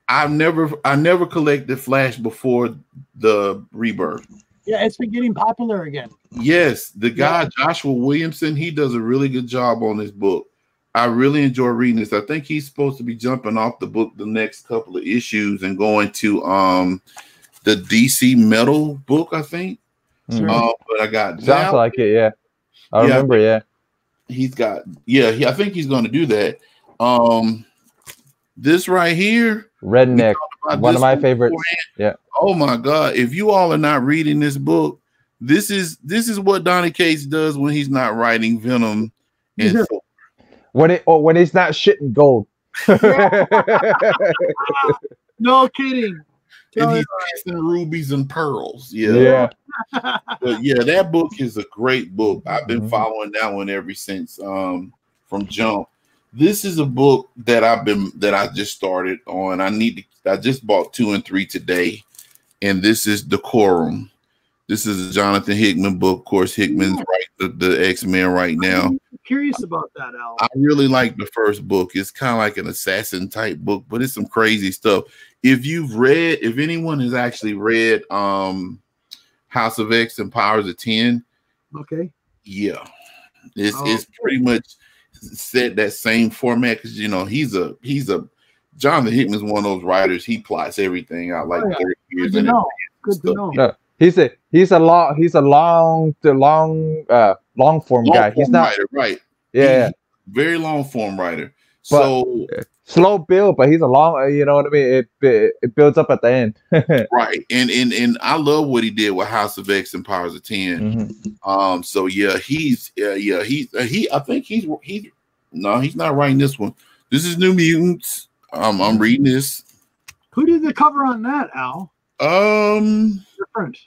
I never collected Flash before the Rebirth. Yeah, it's been getting popular again. Yes, the guy Joshua Williamson, he does a really good job on this book. I really enjoy reading this. I think he's supposed to be jumping off the book the next couple of issues and going to the DC Metal book, I think. Sure. But I got sounds like it, yeah. I remember, He's got I think he's going to do that. This right here, Redneck, one of my favorites. Yeah. Oh my God! If you all are not reading this book, this is what Donny Cates does when he's not writing Venom and when it's not shitting gold. No kidding. And he's kissing rubies and pearls. Yeah. But yeah, that book is a great book. I've been following that one ever since from Jump. This is a book that I just started on. I just bought 2 and 3 today, and this is Decorum. This is a Jonathan Hickman book. Of course, Hickman's writing the X-Men right now. I'm curious about that, Al. I really like the first book. It's kind of like an assassin type book, but it's some crazy stuff. If anyone has actually read House of X and Powers of 10, okay, yeah, it's pretty much set that same format, because he's a Jonathan Hickman's one of those writers. He plots everything out like 30 years. Good to know. No, he's a long form guy. He's not writer, right? Yeah, very long form writer. But, so slow build, but he's a long. You know what I mean? It builds up at the end. Right, and I love what he did with House of X and Powers of 10. So yeah, I think he's no, he's not writing this one. This is New Mutants. I'm reading this. Who did the cover on that, Al? Different.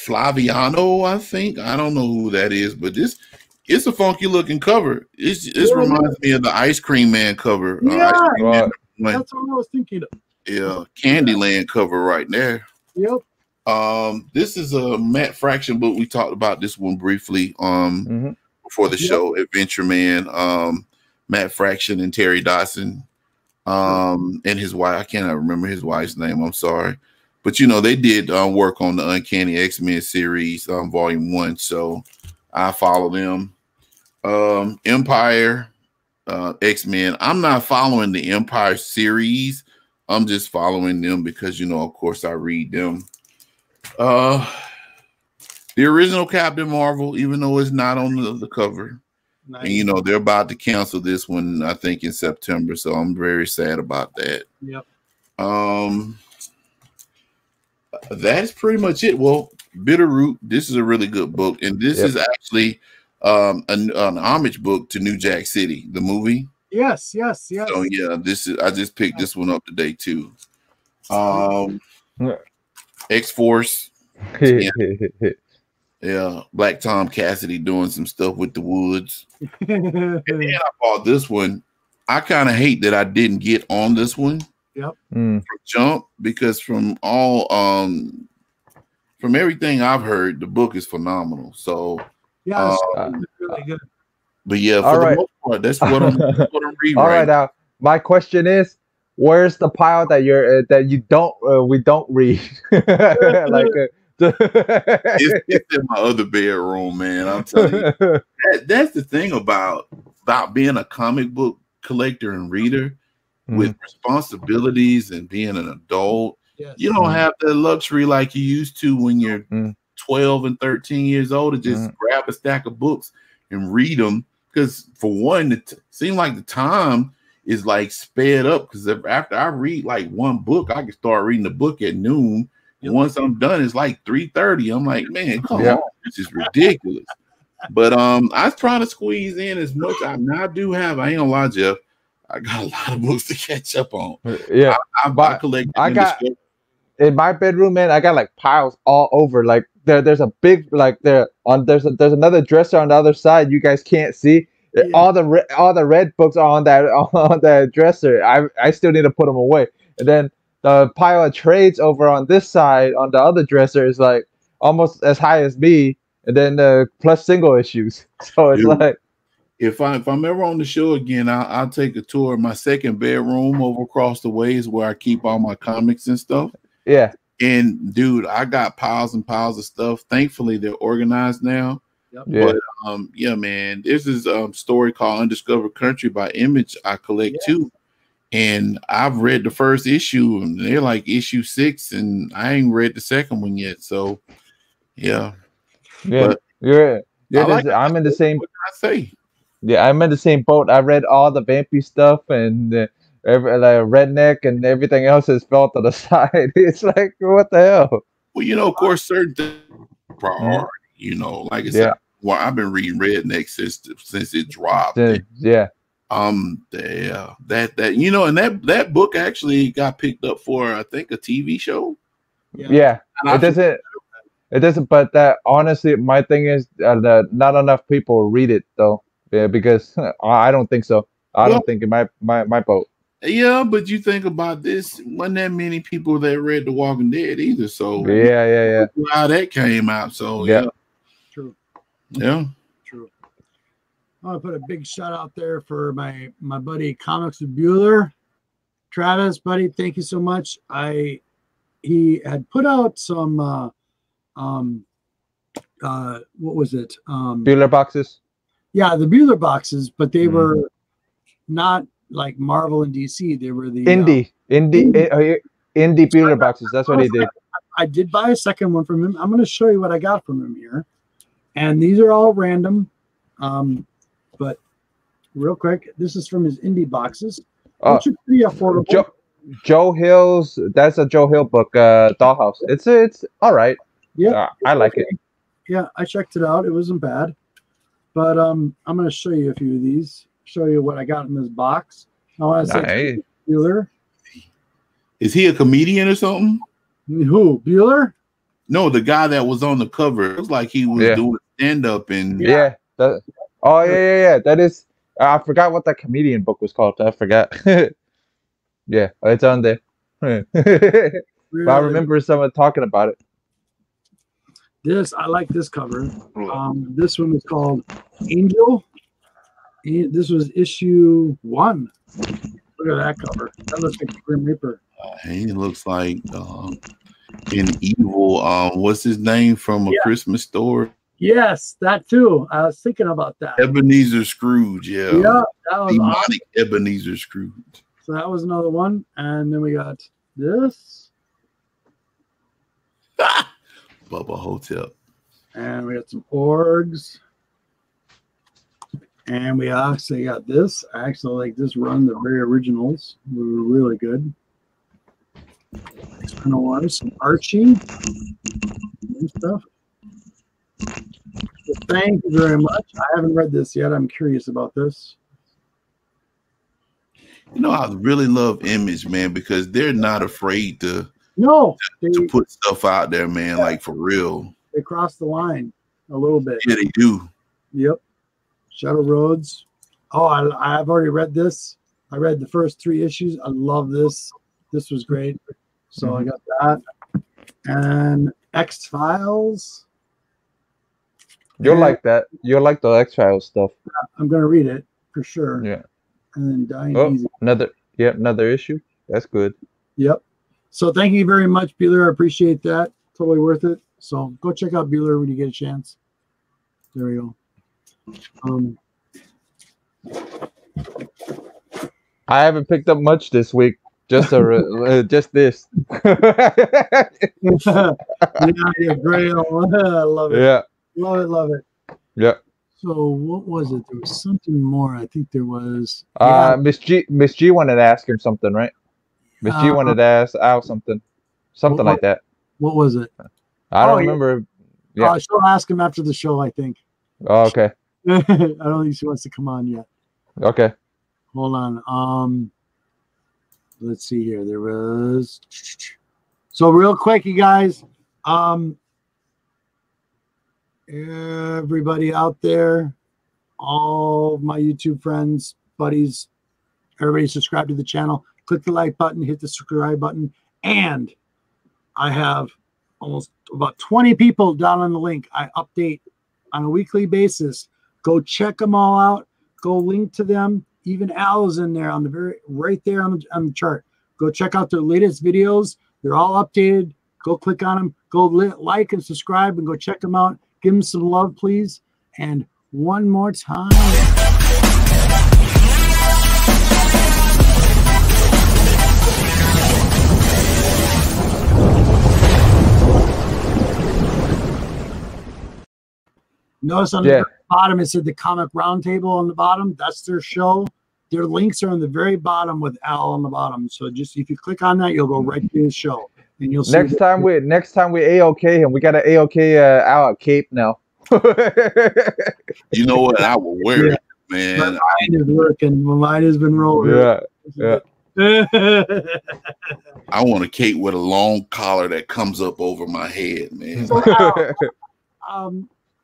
Flaviano, I think. I don't know who that is, but it's a funky looking cover. This reminds me of the Ice Cream Man cover. Yeah, that's what I was thinking of. Yeah, Candyland cover right there. Yep. This is a Matt Fraction book. We talked about this one briefly before the show. Adventure Man, Matt Fraction and Terry Dodson, and his wife. I cannot remember his wife's name. I'm sorry, but they did work on the Uncanny X-Men series, Volume 1. So I follow them. Empire, X-Men. I'm not following the Empire series. I'm just following them because of course I read them. The original Captain Marvel, even though it's not on the cover. Nice. And they're about to cancel this one, I think, in September. So I'm very sad about that. Yep. That's pretty much it. Well, Bitterroot, this is a really good book, and this is actually an homage book to New Jack City, the movie. Yes. So yeah, I just picked this one up today too. X-Force. Yeah, Black Tom Cassidy doing some stuff with the Woods. And then I bought this one. I kind of hate that I didn't get on this one. Yep. From Jump, because from everything I've heard, the book is phenomenal. So yeah, it's really good. But yeah, for the most part, that's what I'm reading. All right, now my question is, where's the pile that we don't read? It's in my other bedroom, man. I'm telling you, that's the thing about being a comic book collector and reader with responsibilities and being an adult. Yes. You don't have the luxury like you used to when you're 12 and 13 years old to just grab a stack of books and read them. Because for one, it seems like the time is like sped up. Because after I read like one book, I can start reading the book at noon. And once I'm done, it's like 3:30. I'm like, man, come on, this is ridiculous. But I try to squeeze in as much. I do have. I ain't gonna lie, Jeff. I got a lot of books to catch up on. Yeah, I collect. I got in my bedroom, man. I got like piles all over. Like there's a big there's another dresser on the other side. You guys can't see. Yeah. All the red books are on that dresser. I still need to put them away. And then the pile of trades over on this side on the other dresser is like almost as high as me. And then plus single issues. So it's like, if I'm ever on the show again, I'll take a tour of my second bedroom over across the way is where I keep all my comics and stuff. Yeah. And dude, I got piles and piles of stuff. Thankfully, they're organized now. Yep. Yeah. But yeah, man, there's this story called Undiscovered Country by Image I collect too. And I've read the first issue, and they're like issue 6, and I ain't read the second one yet. So yeah. Yeah, I'm in the same. What can I say? Yeah, I'm in the same boat. I read all the Vampy stuff and Redneck and everything else is fell to the side. It's like, what the hell? Well, of course, certain things are priority. Like I said, well, I've been reading Redneck since it dropped. Yeah. Yeah, that you know, and that book actually got picked up for, I think, a TV show. Yeah, it doesn't. It doesn't. But that honestly, my thing is that not enough people read it though. Yeah, because I don't think so. I don't think in my boat. Yeah, but you think about this, wasn't that many people that read The Walking Dead either. So yeah. How that came out. So yeah. True. Yeah. True. I want to put a big shout out there for my buddy Comics with Bueller. Travis, buddy, thank you so much. He had put out some what was it? Bueller boxes. Yeah, the Bueller boxes, but they were not like Marvel and DC. They were the indie Bueller boxes. That's what he did. I did buy a second one from him. I'm going to show you what I got from him here. And these are all random. But real quick, this is from his indie boxes, which are pretty affordable. Joe Hill's, that's a Joe Hill book, Dollhouse. It's all right. Yeah, I like it. Yeah, I checked it out. It wasn't bad. But I'm going to show you a few of these. Show you what I got in this box. I want to say Bueller. Is he a comedian or something? Who? Bueller? No, the guy that was on the cover. It looks like he was doing stand-up and yeah. That is. I forgot what that comedian book was called. I forgot. Yeah, it's on there. Really? But I remember someone talking about it. I like this cover. This one was called Angel. This was issue 1. Look at that cover. That looks like Grim Reaper. He looks like an evil. What's his name from A Christmas Story? Yes, that too. I was thinking about that. Ebenezer Scrooge. Yeah, that was demonic awesome. Ebenezer Scrooge. So that was another one, and then we got this. Bubba Hotel. And we got some orgs. And we actually got this. I actually like this run, the very originals. They were really good. External ones, some Archie and stuff. So thank you very much. I haven't read this yet. I'm curious about this. You know, I really love Image, man, because they're not afraid to put stuff out there, man, like for real. They cross the line a little bit. Yeah, they do. Yep. Shadow Roads. Oh, I've already read this. I read the first 3 issues. I love this. This was great. So I got that. And X-Files. You'll like that. You'll like the X-Files stuff. I'm going to read it for sure. Yeah. And then Dying Easy. Another issue. That's good. Yep. So thank you very much, Bueller. I appreciate that. Totally worth it. So go check out Bueller when you get a chance. There we go. I haven't picked up much this week. Just just this. Yeah, Grail. I love it. Yeah. Love it. Yeah. So what was it? There was something more. I think there was. Miss G wanted to ask him something, right? Miss G wanted to ask Al something like that. What was it? I don't remember. Yeah. She'll ask him after the show, I think. Oh, okay. I don't think she wants to come on yet. Okay. Hold on. Let's see here. There was. So real quick, you guys. Everybody out there, all of my YouTube friends, buddies, everybody subscribe to the channel. Click the like button, hit the subscribe button, and I have almost about 20 people down on the link. I update on a weekly basis. Go check them all out. Go link to them. Even Al's in there on the right there on the chart. Go check out their latest videos. They're all updated. Go click on them. Go like and subscribe and go check them out. Give them some love, please. And one more time. Notice on the bottom, it said the Comic Roundtable on the bottom. That's their show. Their links are on the very bottom with Al on the bottom. So just if you click on that, you'll go right to his show. And you'll see next time we AOK him. We got to AOK Al cape now. You know what? I will wear it. man. My mind is working. My mind has been rolling. Yeah. I want a cape with a long collar that comes up over my head, man. So,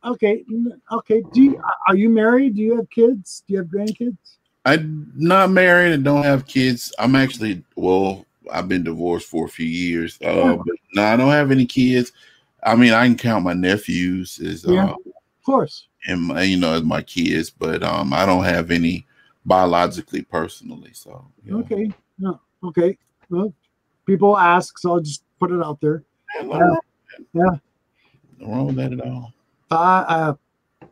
okay. Are you married? Do you have kids? Do you have grandkids? I'm not married and don't have kids. I'm actually, well, I've been divorced for a few years. But no, I don't have any kids. I mean, I can count my nephews as of course, and my, as my kids, but I don't have any biologically, personally. So okay, no, okay. Well, people ask, so I'll just put it out there. No wrong with that at all.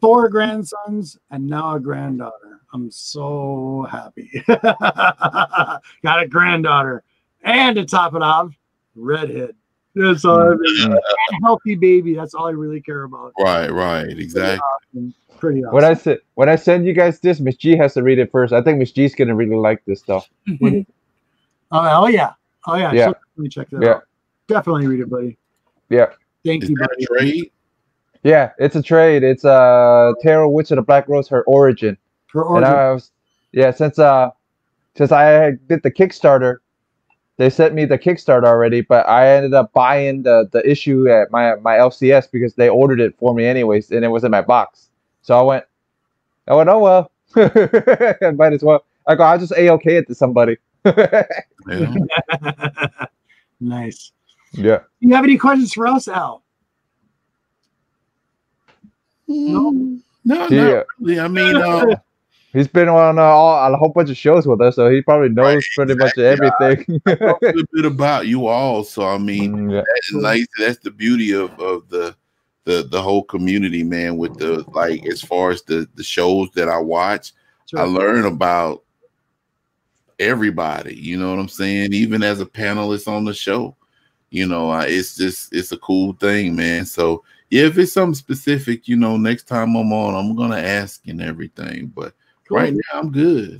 4 grandsons and now a granddaughter. I'm so happy. Got a granddaughter, and to top it off, redhead. That's all. A healthy baby. That's all I really care about. Right, exactly. Pretty awesome. When I send you guys this, Miss G has to read it first. I think Miss G's gonna really like this stuff. Oh yeah. Yeah. So definitely check that out. Definitely read it, buddy. Yeah. Thank you, that buddy. a trade? Yeah, it's a trade. It's THORO Witch of the Black Rose, her origin. And I was, since I did the Kickstarter, they sent me the Kickstarter already, but I ended up buying the issue at my LCS because they ordered it for me anyways, and it was in my box. So I went, oh well, I might as well. I go, I'll just A-OK it to somebody. Nice. Yeah. Do you have any questions for us, Al? No, not really. I mean, he's been on a whole bunch of shows with us, so he probably knows pretty much everything. I know a little bit about you all, so I mean, that's the beauty of the whole community, man. With the as far as the shows that I watch, I learn about everybody. You know what I'm saying? Even as a panelist on the show, it's a cool thing, man. So yeah, if it's something specific, next time I'm on, I'm gonna ask and everything. But right now, I'm good.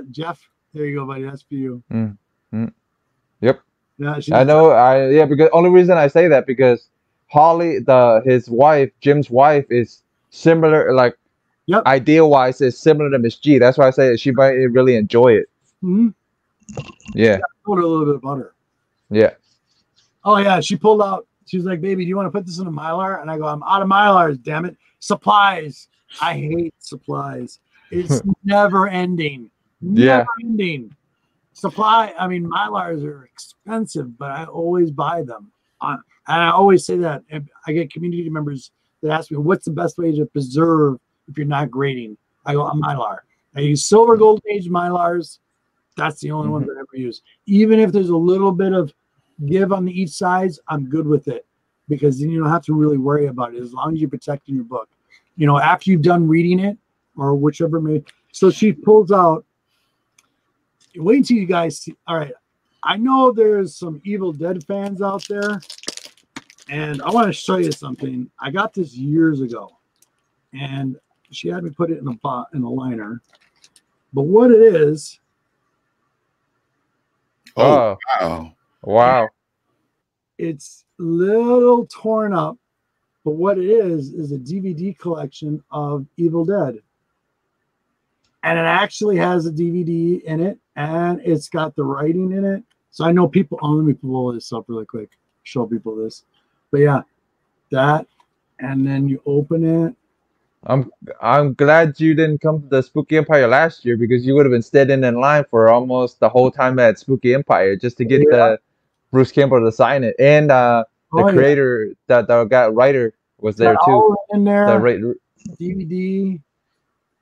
Jeff, there you go, buddy. That's for you. Yep. Yeah, I know. Because only reason I say that because Holly, his wife, Jim's wife, is similar. Ideal wise, is similar to Miss G. That's why I say she might really enjoy it. Yeah. I told her a little bit about her. Yeah. Oh yeah, she pulled out. She's like, "Baby, do you want to put this in a Mylar?" And I go, "I'm out of Mylars, damn it! Supplies. I hate supplies. It's never ending. Never ending. Mylars are expensive, but I always buy them. And I always say that. And I get community members that ask me, "What's the best way to preserve if you're not grading?" I go, "A Mylar. I use silver gold age Mylars. That's the only ones I ever use. Even if there's a little bit of give on each sides, I'm good with it because then you don't have to really worry about it as long as you're protecting your book. After you've done reading it or whichever so she pulls out. Wait until you guys see. All right. I know there's some Evil Dead fans out there, and I want to show you something. I got this years ago, and she had me put it in a liner. But what it is. Oh, wow. It's little torn up, but what it is a DVD collection of Evil Dead. And it actually has a DVD in it, and it's got the writing in it. So I know people, let me pull this up really quick, show people this. But yeah, that, and then you open it. I'm glad you didn't come to the Spooky Empire last year because you would have been standing in line for almost the whole time at Spooky Empire just to get the Bruce Campbell to sign it, and the creator, the writer was there too. All in there. The DVD.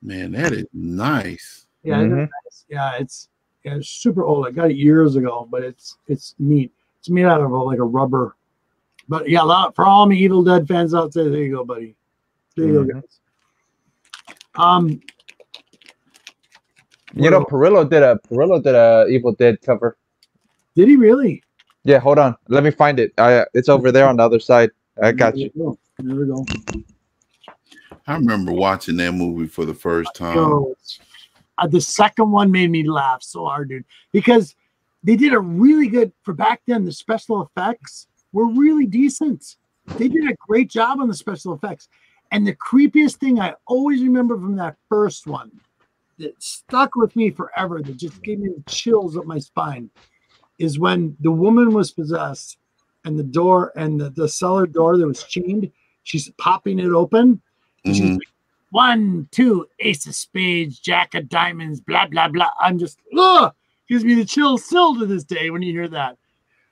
Man, that is nice. Yeah, nice. Yeah, it's super old. I got it years ago, but it's neat. It's made out of a rubber. But yeah, for all my Evil Dead fans out there, there you go, buddy. There you go, guys. Perillo did a Evil Dead cover. Did he really? Yeah, hold on. Let me find it. It's over there on the other side. I got you. There we go. I remember watching that movie for the first time. The second one made me laugh so hard, dude, because they did a really good, for back then, the special effects were really decent. They did a great job on the special effects. And the creepiest thing I always remember from that first one that stuck with me forever, that just gave me the chills up my spine, is when the woman was possessed and the door and the cellar door that was chained, she's popping it open. And she's like, 1, 2, ace of spades, jack of diamonds, blah, blah, blah. I'm just, ugh, gives me the chills still to this day when you hear that.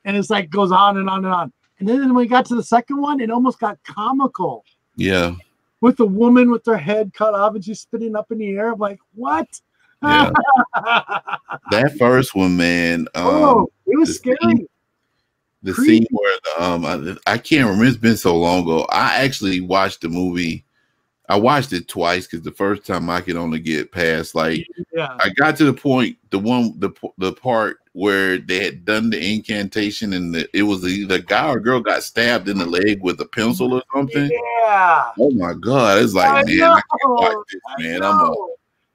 And it's like goes on and on and on. And then when we got to the second one, it almost got comical. Yeah. With the woman with her head cut off and she's spinning up in the air. I'm like, what? Yeah. That first one, man. It was scary. The scene where I can't remember. It's been so long ago. I actually watched the movie. I watched it twice because the first time I could only get past I got to the point, the part where they had done the incantation and it was either guy or girl got stabbed in the leg with a pencil or something. Yeah. Oh my God. It's like, I can't watch this, man.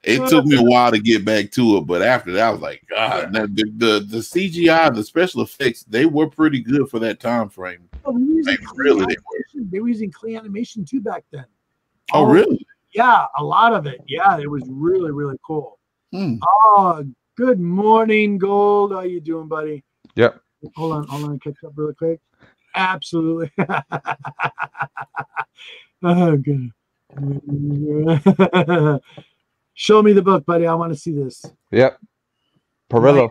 It took me a while to get back to it, but after that I was like, God, the CGI, the special effects, they were pretty good for that time frame. They were using clay animation too back then. Oh, really? Yeah, a lot of it. Yeah, it was really, really cool. Oh, good morning, Gold. How you doing, buddy? Yep. Hold on, catch up really quick. Absolutely. Oh, good. Show me the book, buddy. I want to see this. Yep. Perillo.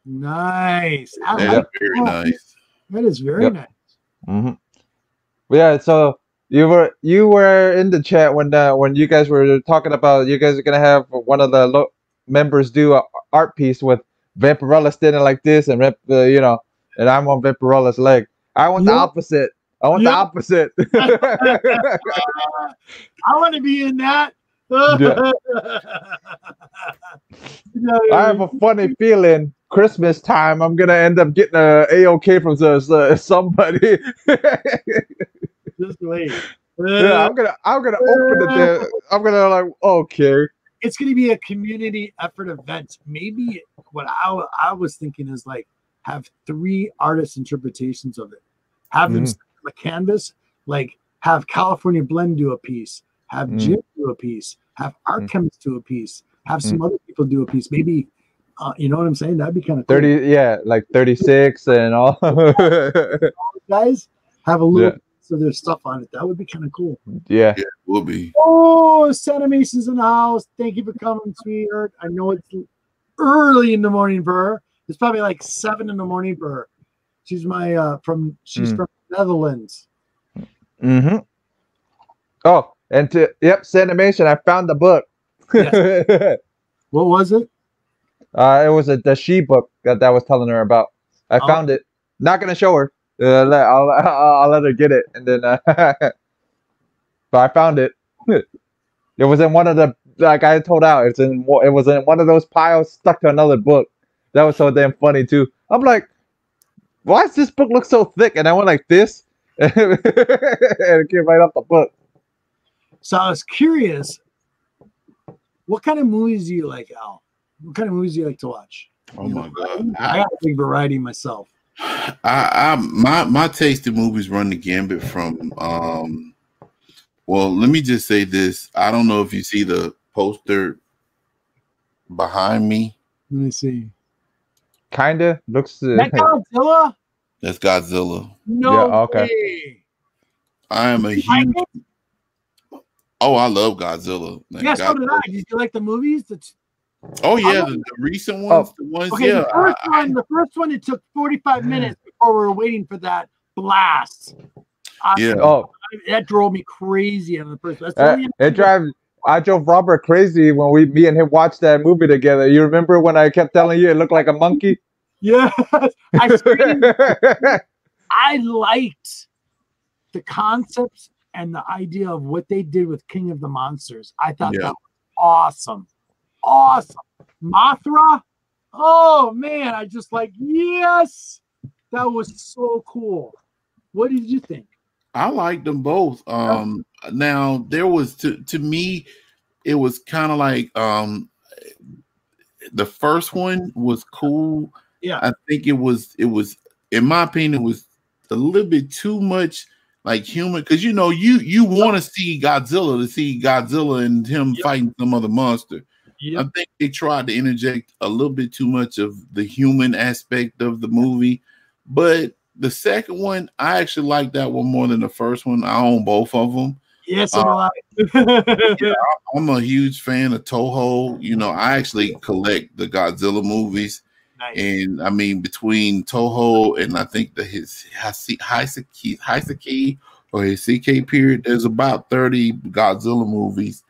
Nice. That's very nice. That is very nice. Yeah, so you were in the chat when you guys were talking about you guys are gonna have one of the members do an art piece with Vampirella standing like this and and I'm on Vampirella's leg. I want the opposite. I want the opposite. I want to be in that. I have a funny feeling Christmas time I'm gonna end up getting a AOK from somebody. Just wait. Yeah, I'm gonna open it there. I'm gonna okay. It's gonna be a community effort event. Maybe what I was thinking is have 3 artist interpretations of it. Have them set a canvas, have California Blend do a piece, have Jim do a piece, have Art Chemist do a piece, have some other people do a piece. Maybe you know what I'm saying? That'd be kind of cool. 30, yeah, 36 and all. Guys have a little piece of their stuff on it. That would be kind of cool. Yeah, it will be. Oh, Santa Mason's in the house. Thank you for coming, sweetheart. I know it's early in the morning for her. It's probably 7 in the morning for her. She's she's from the Netherlands. Oh, and Santa Mason, I found the book. Yes. What was it? It was the she book that I was telling her about. I found it. Not gonna show her. I'll let her get it, and then. But I found it. It was in one of the I told out. It was in one of those piles stuck to another book. That was so damn funny too. I'm like, why does this book look so thick? And I went like this, and it came right off the book. So I was curious, what kind of movies do you like, Al? What kind of movies do you like to watch? Oh my God, I got a big variety myself. My taste in movies run the gambit from well, let me just say this. I don't know if you see the poster behind me. Let me see. Kinda looks. That Godzilla? That's Godzilla. No way. I am a huge. Oh, I love Godzilla. Yeah, so did I. Did you like the movies? Oh yeah, the recent ones. The ones. Okay, yeah. The first one. It took 45 minutes before we were waiting for that blast. That drove me crazy on the first. I drove Robert crazy when me and him watched that movie together. You remember when I kept telling you it looked like a monkey? Yes, I liked the concepts and the idea of what they did with King of the Monsters. I thought that was awesome. Mothra, oh man, I just yes, that was so cool. What did you think? I liked them both. Now there was to me, it was kind of the first one was cool. Yeah, I think it was in my opinion, it was a little bit too much like human, because you know you want to see Godzilla and him fighting some other monster. I think they tried to interject a little bit too much of the human aspect of the movie, but the second one, I actually like that one more than the first one. I own both of them. Yes, so do I. Yeah, I'm a huge fan of Toho. You know, I actually collect the Godzilla movies. Nice. And I mean, between Toho and I think his Heiseki or his CK period, there's about 30 Godzilla movies,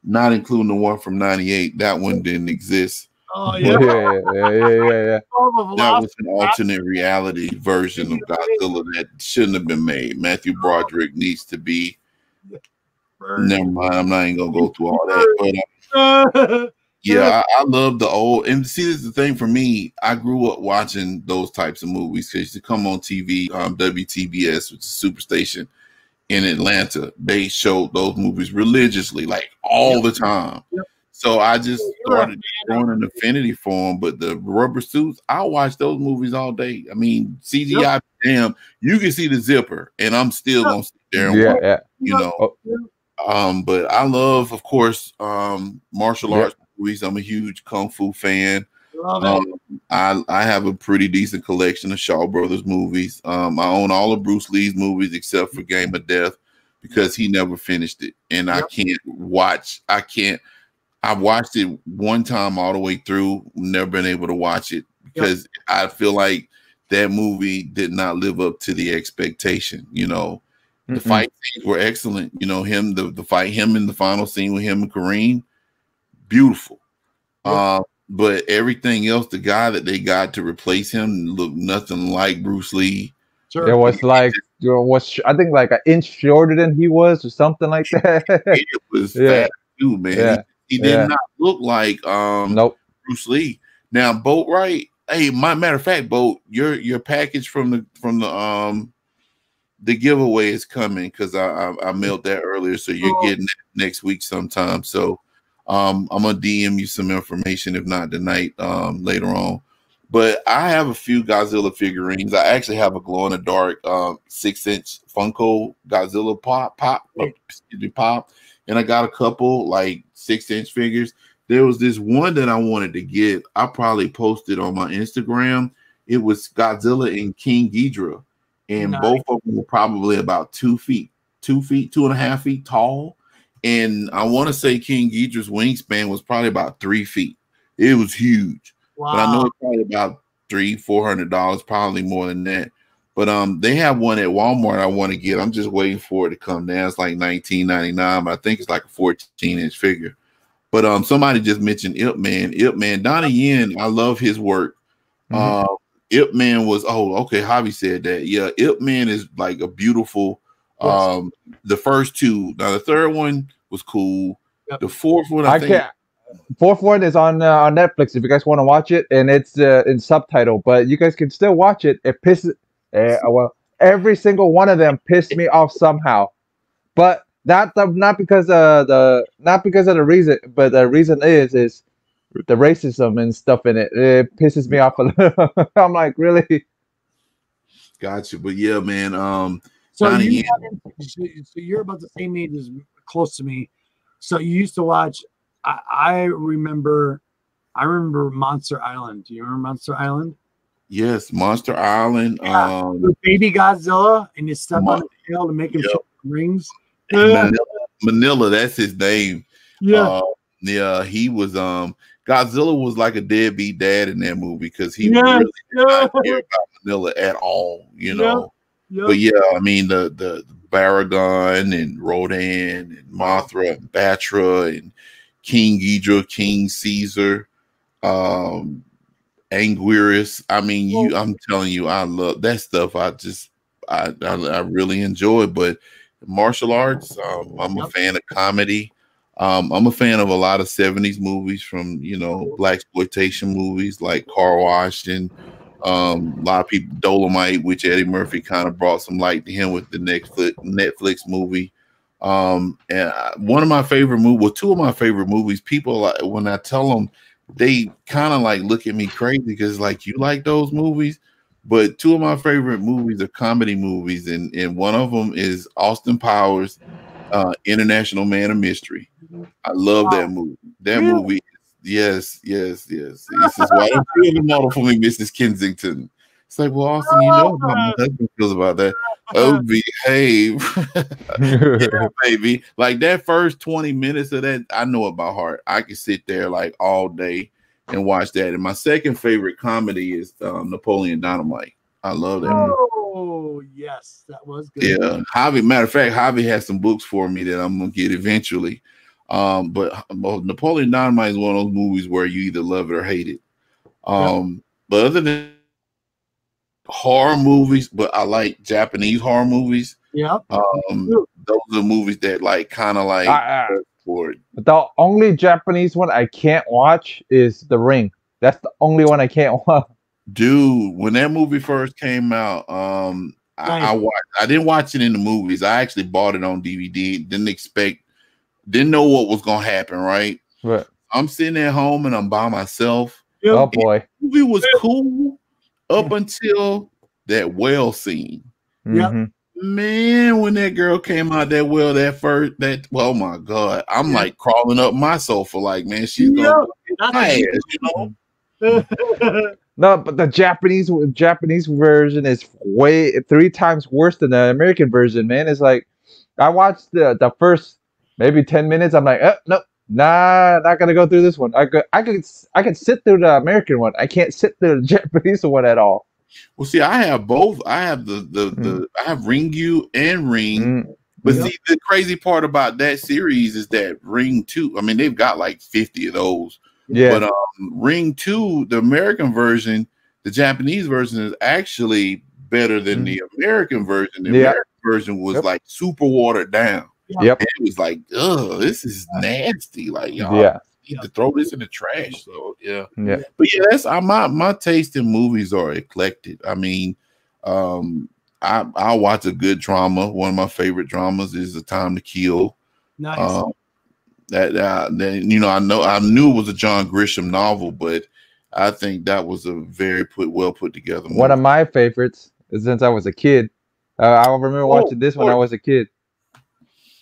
not including the one from '98. That one didn't exist. Oh yeah, That was an alternate reality version of Godzilla that shouldn't have been made. Matthew Broderick needs to be. Never mind, I'm not even gonna go through all that. But yeah, I love the old. And see, this is the thing for me. I grew up watching those types of movies because to come on TV, WTBS, which is a superstation in Atlanta, they showed those movies religiously, like all the time. So I just started growing an affinity for them. But the rubber suits, I watch those movies all day. I mean, CGI, damn, you can see the zipper, and I'm still gonna sit there and watch, you know. But I love, of course, martial arts movies. I'm a huge kung fu fan. I have a pretty decent collection of Shaw Brothers movies. I own all of Bruce Lee's movies except for Game of Death because he never finished it, and I can't watch. I watched it one time all the way through. Never been able to watch it because I feel like that movie did not live up to the expectation. You know. The fight scenes were excellent. You know, the fight him in the final scene with him and Kareem, beautiful. But everything else, the guy that they got to replace him looked nothing like Bruce Lee. It was like I think like an inch shorter than he was, or something like that. It was fat too, man. He did not look like Bruce Lee. Now, Boat Wright, hey, matter of fact, Boat, your package from the giveaway is coming because I mailed that earlier, so you're getting it next week sometime. So I'm gonna DM you some information, if not tonight, later on. But I have a few Godzilla figurines. I actually have a glow in the dark 6-inch Funko Godzilla pop, and I got a couple like 6-inch figures. There was this one that I wanted to get. I probably posted on my Instagram. It was Godzilla and King Ghidorah. And both of them were probably about 2 feet, 2.5 feet tall. And I want to say King Ghidorah's wingspan was probably about 3 feet. It was huge. Wow. But I know it's probably about $300-400, probably more than that. But they have one at Walmart I want to get. I'm just waiting for it to come down. It's like $19.99, but I think it's like a 14-inch figure. But somebody just mentioned Ip Man. Donnie Yen, I love his work. Ip Man was Javi said that. Yeah, Ip Man is like a beautiful the first two. Now the third one was cool. The fourth one fourth one is on Netflix if you guys want to watch it, and it's in subtitle, but you guys can still watch it. It pisses well, every single one of them pissed me off somehow. But not because of the reason, but the reason is the racism and stuff in it. It pisses me off a little. I'm like, really? Gotcha. But yeah, man. So you're about the same age as close to me. So you used to watch. I remember Monster Island. Do you remember Monster Island? Yes, Monster Island. With Baby Godzilla, and you step on his tail to make him shoot rings. Manila, that's his name. Yeah, he was Godzilla was like a deadbeat dad in that movie because he really did not care about Manila at all, you know. But yeah, I mean the Baragon and Rodan and Mothra and Batra and King Ghidorah, King Caesar, Anguirus. I mean, I'm telling you, I love that stuff. I really enjoy it. But martial arts, I'm a fan of comedy. I'm a fan of a lot of 70s movies from, blaxploitation movies like Car Wash and a lot of people, Dolomite, which Eddie Murphy kind of brought some light to him with the Netflix movie. And one of my favorite movies, two of my favorite movies, people, when I tell them, they kind of like look at me crazy because like, you like those movies? But two of my favorite movies are comedy movies, and one of them is Austin Powers, International Man of Mystery. I love that movie. That Really? movie, yes. He says, "Why don't you have a model for me, Mrs. Kensington?" It's like, well, Austin, you know how my husband feels about that. Oh, behave. Yeah, baby. Like that first 20 minutes of that, I know it by heart. I can sit there like all day and watch that. And my second favorite comedy is Napoleon Dynamite. I love that movie. Oh, yes, that was good. Yeah, Javi. Matter of fact, Javi has some books for me that I'm gonna get eventually. But Napoleon Dynamite is one of those movies where you either love it or hate it. But other than horror movies, but I like Japanese horror movies. Yeah. Those are movies that like kind of like for it. The only Japanese one I can't watch is The Ring. That's the only one I can't watch. Dude, when that movie first came out, I watched. I didn't watch it in the movies. I actually bought it on DVD. Didn't know what was gonna happen. Right. I'm sitting at home and I'm by myself. Oh boy, the movie was cool up until that whale scene. Man, when that girl came out that well, oh my god, I'm like crawling up my sofa, like, man, she's gonna get my ass, you know. No, but the Japanese version is way 3 times worse than the American version, man. It's like I watched the first maybe 10 minutes. I'm like, nope, nah, not gonna go through this one. I could sit through the American one. I can't sit through the Japanese one at all. Well, see, I have both. I have I have Ringu and Ring. But see, the crazy part about that series is that Ring 2, I mean, they've got like 50 of those. Yeah. But Ring 2, the American version, the Japanese version is actually better than the American version. The American version was like super watered down. Yep. And it was like, ugh, this is nasty. like, y'all need to throw this in the trash. So but yeah, that's my taste in movies are eclectic. I mean, I'll watch a good drama. One of my favorite dramas is A Time to Kill. Nice. You know, I knew it was a John Grisham novel, but I think that was a very well put together movie. One of my favorites is since I was a kid. I remember watching this when I was a kid.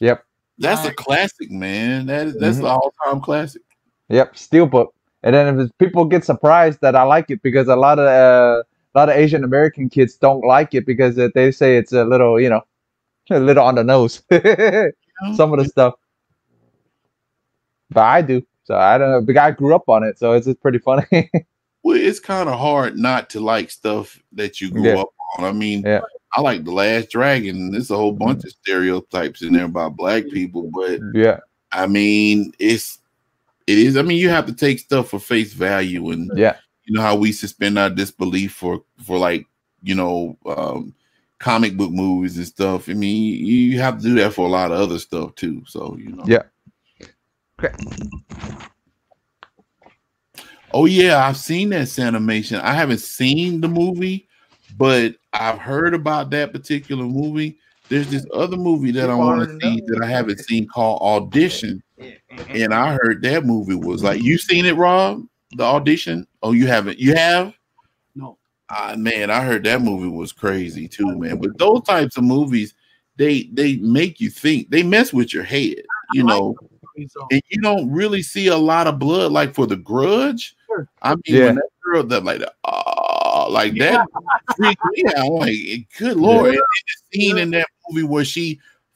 Yep. That's a classic, man. That's the all-time classic. Yep, Steelbook. And then if people get surprised that I like it because a lot of Asian American kids don't like it because they say it's a little, you know, a little on the nose. Some of the stuff. But I do. So I don't know. The guy grew up on it, so it's pretty funny. Well, it's kind of hard not to like stuff that you grew up on. I mean, I like The Last Dragon. There's a whole bunch of stereotypes in there about black people, but I mean, it is. I mean, you have to take stuff for face value, and you know how we suspend our disbelief for like, you know, comic book movies and stuff. I mean, you have to do that for a lot of other stuff too. So you know. Yeah. Okay. Oh yeah, I've seen that Sanimation. I haven't seen the movie, but I've heard about that particular movie. There's this other movie that I want to see that I haven't seen called Audition, and I heard that movie was like. You seen it, Rob? The Audition? Oh, you haven't? You have? No. Man, I heard that movie was crazy too, man. But those types of movies, they make you think. They mess with your head, you know. And you don't really see a lot of blood, like for The Grudge. I mean, when that girl that that freaked me out. Like, good lord! And the scene in that movie where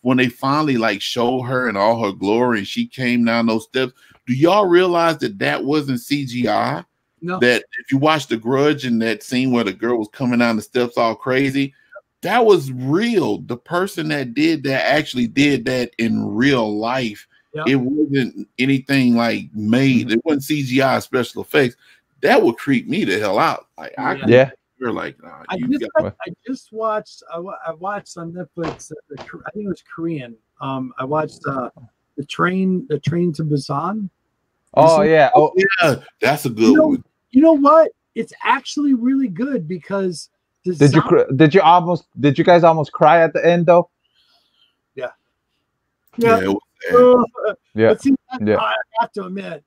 when they finally like showed her in all her glory, and she came down those steps. Do y'all realize that wasn't CGI? No. That if you watch The Grudge and that scene where the girl was coming down the steps all crazy, that was real. The person that did that actually did that in real life. Yep. It wasn't anything like made. It wasn't CGI special effects. That would creep me the hell out. Like you're like, nah, I just watched. I watched on Netflix. I think it was Korean. I watched the train to Busan. Oh yeah. Oh yeah. That's a good one. You know what? It's actually really good because did you guys almost cry at the end though? Yeah. But see, I have to admit,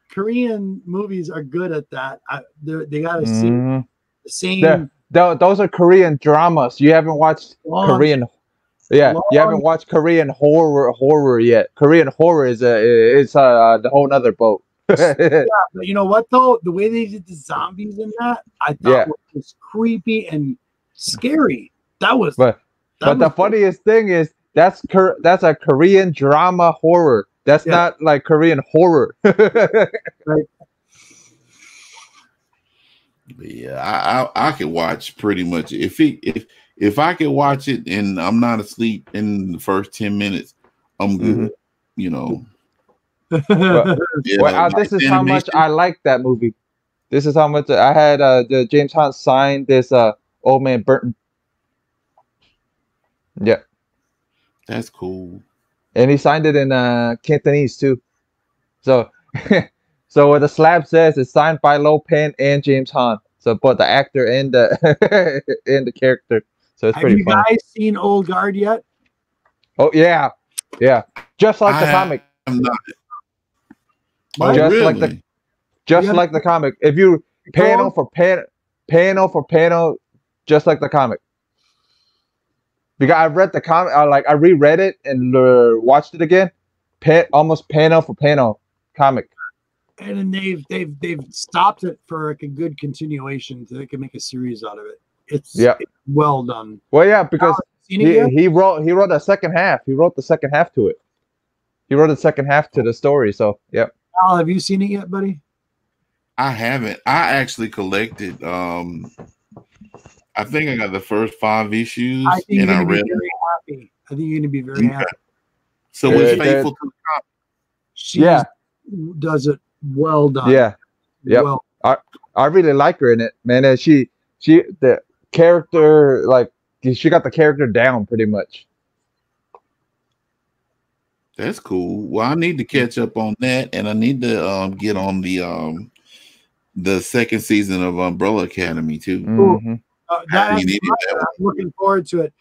Korean movies are good at that. They got to see the same. those are Korean dramas. You haven't watched Long Korean. Yeah, you haven't long watched Korean horror yet. Korean horror is the whole nother boat. Yeah, but you know what though? The way they did the zombies in that, I thought Yeah, was creepy and scary. That was but that the was funniest thing is that's a Korean drama horror. That's yeah. not like Korean horror. Right. Yeah, I can watch pretty much if I can watch it and I'm not asleep in the first 10 minutes, I'm good. Mhm. You know. Well, Yeah, well, like this is how much animation. I like that movie. This is how much I had the James Hunt signed this Old Man Burton. Yeah, That's cool. and he signed it in Cantonese too. So so what the slab says is signed by Lo Pan and James Hunt. So but the actor and the and the character. So it's Have pretty you funny. guys seen Old Guard yet? Oh yeah, yeah. Just like the comic. I'm not. What? Oh, Just really? like the Just Yeah. like the comic. If you panel for panel, just like the comic. Because I read the comic, I reread it and watched it again. Almost panel for panel comic. And then they've stopped it for like a good continuation so they can make a series out of it. It's well done. Well, yeah, because Seen it yet? he wrote the second half. He wrote the second half to it. He wrote the second half to the story. So yeah. Al, have you seen it yet, buddy? I haven't. I actually collected. I think I got the first 5 issues, I think and I you're gonna read be them. very happy. I think you're gonna be very happy. So Yeah, it's faithful to the comic. She does it well done. Yeah. Yep. Well, I really like her in it, man. And she the character, like she got the character down pretty much. That's cool. Well, I need to catch up on that, and I need to get on the second season of Umbrella Academy too. Mhm. that, You needed that I'm looking forward to it.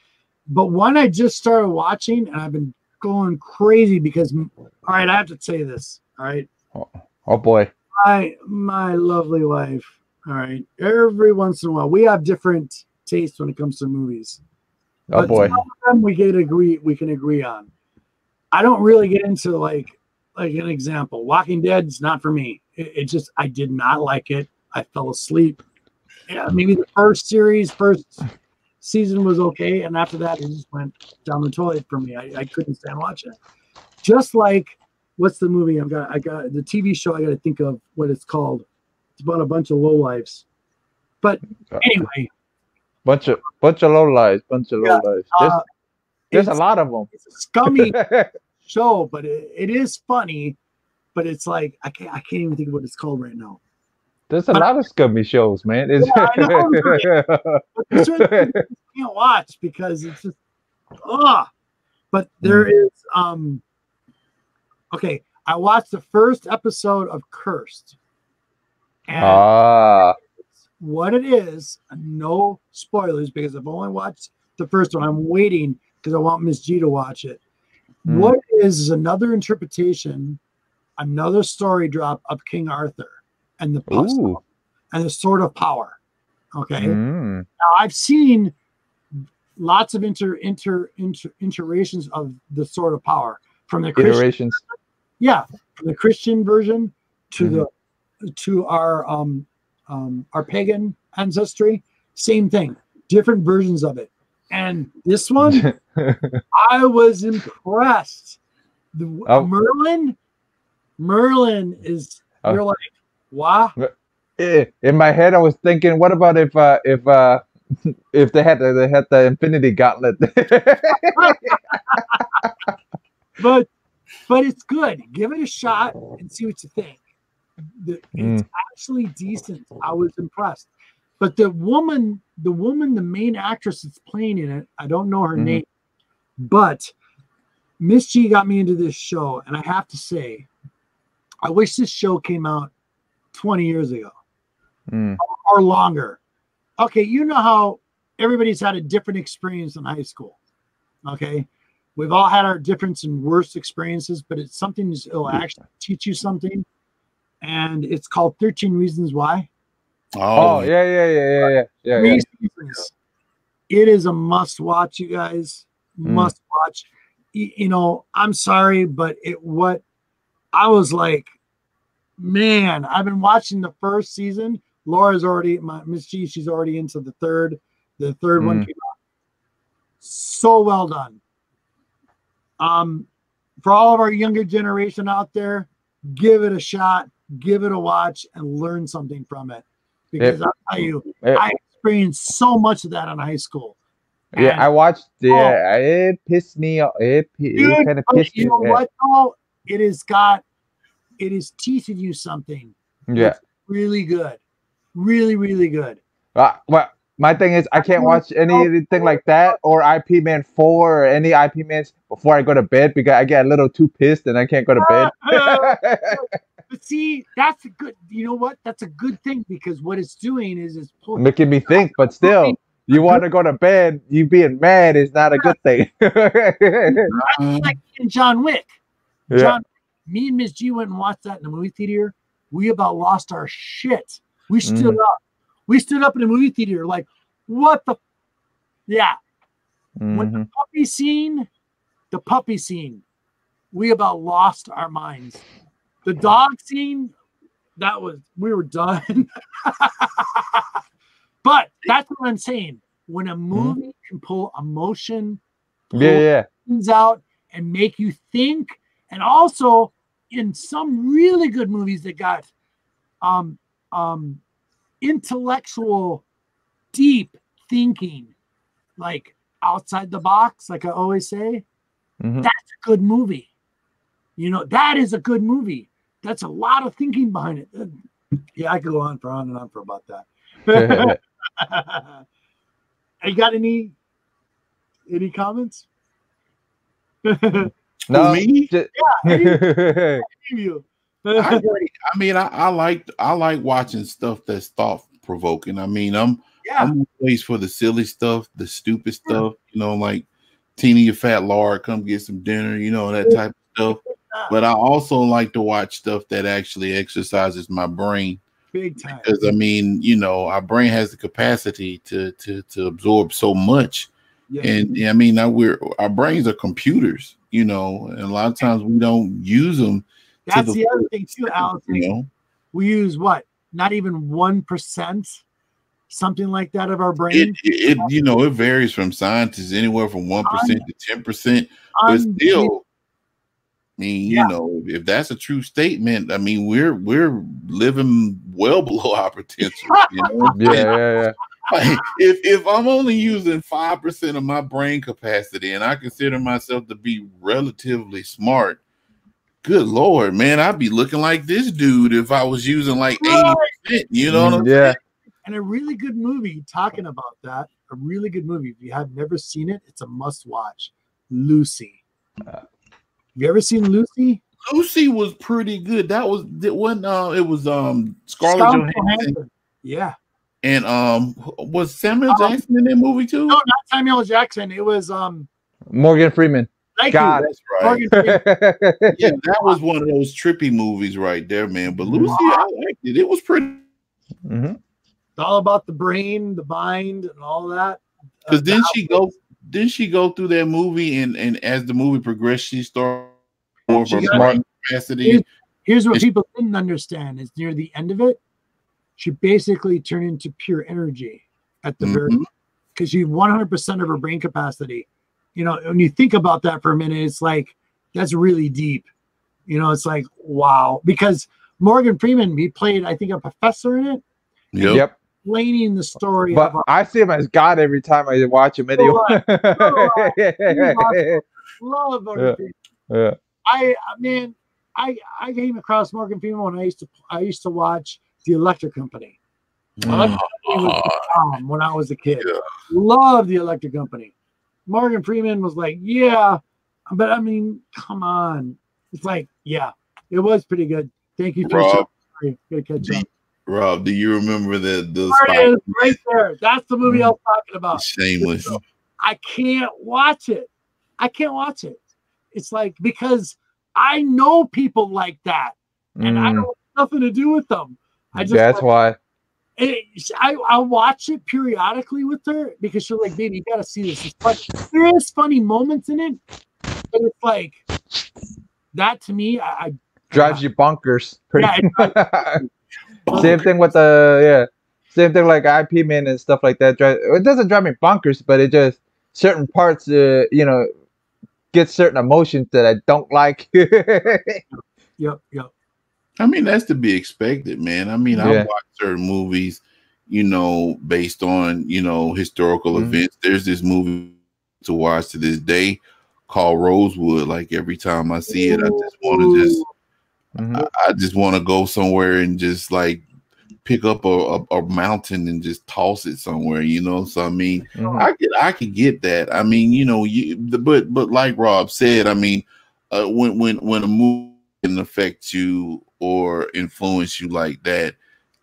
But one I just started watching, and I've been going crazy because, all right, I have to say this. All right, Oh boy. my lovely wife. All right, every once in a while we have different tastes when it comes to movies. Oh But boy. some of them we can agree on. I don't really get into like an example. Walking Dead's not for me. It just, I did not like it. I fell asleep. Yeah, maybe the first season was okay, and after that it just went down the toilet for me. I couldn't stand watching it. Just like, what's the movie I got the TV show I got to think of what it's called. It's about a bunch of lowlifes. But anyway, Bunch of lowlives. There's a lot of them. it's a scummy show, but it is funny. But it's like I can't even think of what it's called right now. There's a lot of scummy shows, man. Yeah, I know. But certain things you can't watch because it's just But there is okay. I watched the first episode of Cursed, and what it is, no spoilers because I've only watched the first one. I'm waiting because I want Miss G to watch it. What it is another interpretation, another story drop of King Arthur and the and the Sword of Power. Okay. Now I've seen lots of iterations of the Sword of Power from the Christian, from the Christian version to to our pagan ancestry. Same thing, different versions of it. And this one, I was impressed. Merlin is, you're like, wow. In my head, I was thinking, what about if they had the Infinity Gauntlet? but it's good. Give it a shot and see what you think. It's actually decent. I was impressed. But the woman, the main actress that's playing in it, I don't know her name, but Miss G got me into this show, and I have to say, I wish this show came out 20 years ago or longer. Okay, you know how everybody's had a different experience in high school. Okay, we've all had our different and worst experiences, but it's something that'll actually teach you something, and it's called 13 Reasons Why. Oh yeah. 3 seasons. Titans. It is a must watch, you guys. Must watch. You know, I'm sorry, but I was like, man, I've been watching the first season. Laura's already, Miss G, she's already into the third. The third one came out. So well done. For all of our younger generation out there, give it a shot, give it a watch, and learn something from it. Because I'll tell you, I experienced so much of that in high school. Yeah, I watched. Yeah, it pissed me off. It kind of pissed me off. You know what? Though it is teaching you something. Yeah, really good, really, really good. Well, my thing is, I can't watch anything like that or IP Man 4 or any IP Mans before I go to bed because I get a little too pissed and I can't go to bed. But see, that's a good. You know what? That's a good thing because what it's doing is it's making me think. But still, you want to go to bed. You being mad is not a good thing. Like in John Wick. Me and Miss G went and watched that in the movie theater. We about lost our shit. We stood up. We stood up in the movie theater like, what the? Yeah. When the puppy scene, we about lost our minds. The dog scene, we were done. But that's what I'm saying. When a movie can pull emotion, things out and make you think, and also in some really good movies that got intellectual, deep thinking, like outside the box, like I always say, that's a good movie. You know, that is a good movie. That's a lot of thinking behind it. Yeah, I could go on and on for about that. You got any comments? No, me? Yeah, I like watching stuff that's thought provoking. I mean, I'm always for the silly stuff, the stupid stuff, you know, like Tina, your fat lard, come get some dinner, you know, that type of stuff. But I also like to watch stuff that actually exercises my brain. Big time. Because I mean, you know, our brain has the capacity to absorb so much. Yeah. And I mean, our brains are computers, you know, and a lot of times we don't use them. That's the other thing too, Alex. You know, we use what? Not even 1%, something like that of our brain. It you know, it varies from scientists anywhere from 1% to 10%. But still, I mean, you know, if that's a true statement, I mean, we're living well below our potential. You know? Yeah. Like, if I'm only using 5% of my brain capacity, and I consider myself to be relatively smart, good Lord, man, I'd be looking like this dude if I was using like 80%. You know what I'm saying? And a really good movie talking about that. A really good movie. If you have never seen it, it's a must watch. Lucy. Have you ever seen Lucy? Lucy was pretty good. That was when it was Scarlett Johansson. Yeah. And was Samuel Jackson in that movie too? No, not Samuel Jackson. It was Morgan Freeman. God, that's right. Yeah, that was one of those trippy movies right there, man. But Lucy, I liked it. It was pretty. It's all about the brain, the mind, and all that. Because didn't she go through that movie, and as the movie progressed, she started more of her smart capacity. Here's what people didn't understand: is near the end of it, she basically turned into pure energy at the very, because she 100% of her brain capacity. You know, when you think about that for a minute, it's like that's really deep. You know, it's like wow, because Morgan Freeman, he played, I think, a professor in it. Yep. Explaining the story. But I see him as God every time I watch him anyway. Love Morgan Freeman. I came across Morgan Freeman when I used to watch The Electric Company. When I was a kid. Loved The Electric Company. Morgan Freeman was like, yeah, but I mean, come on. It's like, yeah, it was pretty good. Thank you for Rob, catch up. Rob, do you remember the there it is, right there? That's the movie I was talking about. Shameless. I can't watch it. It's like, because I know people like that, and I don't have nothing to do with them. That's why. I watch it periodically with her because she's like, baby, you got to see this. It's fun. There is funny moments in it, but it's like that to me. I drives you bonkers. Pretty. Yeah, Same thing with same thing like IP Man and stuff like that. It doesn't drive me bonkers, but it just certain parts, get certain emotions that I don't like. Yep. I mean, that's to be expected, man. I mean, I watch certain movies, based on, historical events. There's this movie to watch to this day called Rosewood. Like every time I see it, I just want to I just want to go somewhere and just like pick up a mountain and just toss it somewhere, So I mean, I could get that. I mean, but like Rob said, I mean, when a movie can affect you or influence you like that,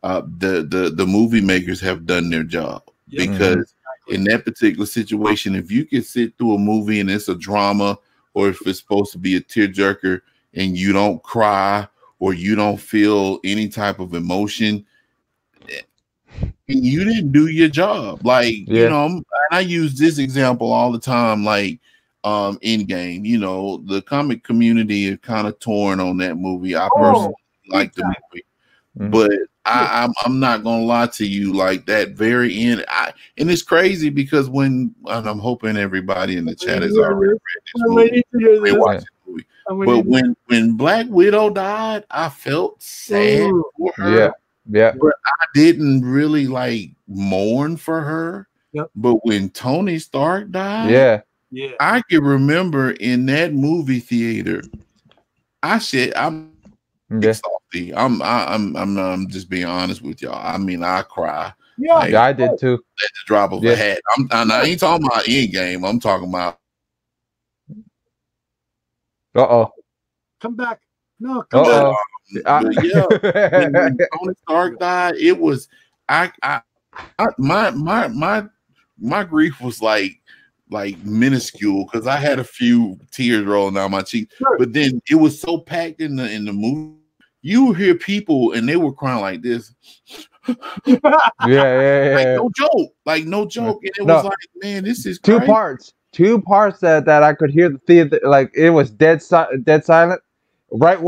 the movie makers have done their job. Because in that particular situation, if you can sit through a movie and it's a drama, or if it's supposed to be a tearjerker and you don't cry or you don't feel any type of emotion, you didn't do your job. Like, and I use this example all the time, like Endgame. The comic community is kind of torn on that movie. I personally like the movie, but I'm not gonna lie to you, like that very end. And it's crazy because and I'm hoping everybody in the chat has already read this movie. But when Black Widow died, I felt sad for her. Yeah. But I didn't really like mourn for her. But when Tony Stark died, I can remember in that movie theater, I'm salty. I'm just being honest with y'all. I mean, I cry. Like, I did too. At the drop of a hat. I ain't talking about Endgame. I'm talking about. Come back. No, come back. When Tony Stark died, it was my grief was like minuscule because I had a few tears rolling down my cheeks. But then it was so packed in the movie. You would hear people and they were crying like this. Like no joke. And it was like, man, this is crazy. Two parts that I could hear the theater, like it was dead silent. Right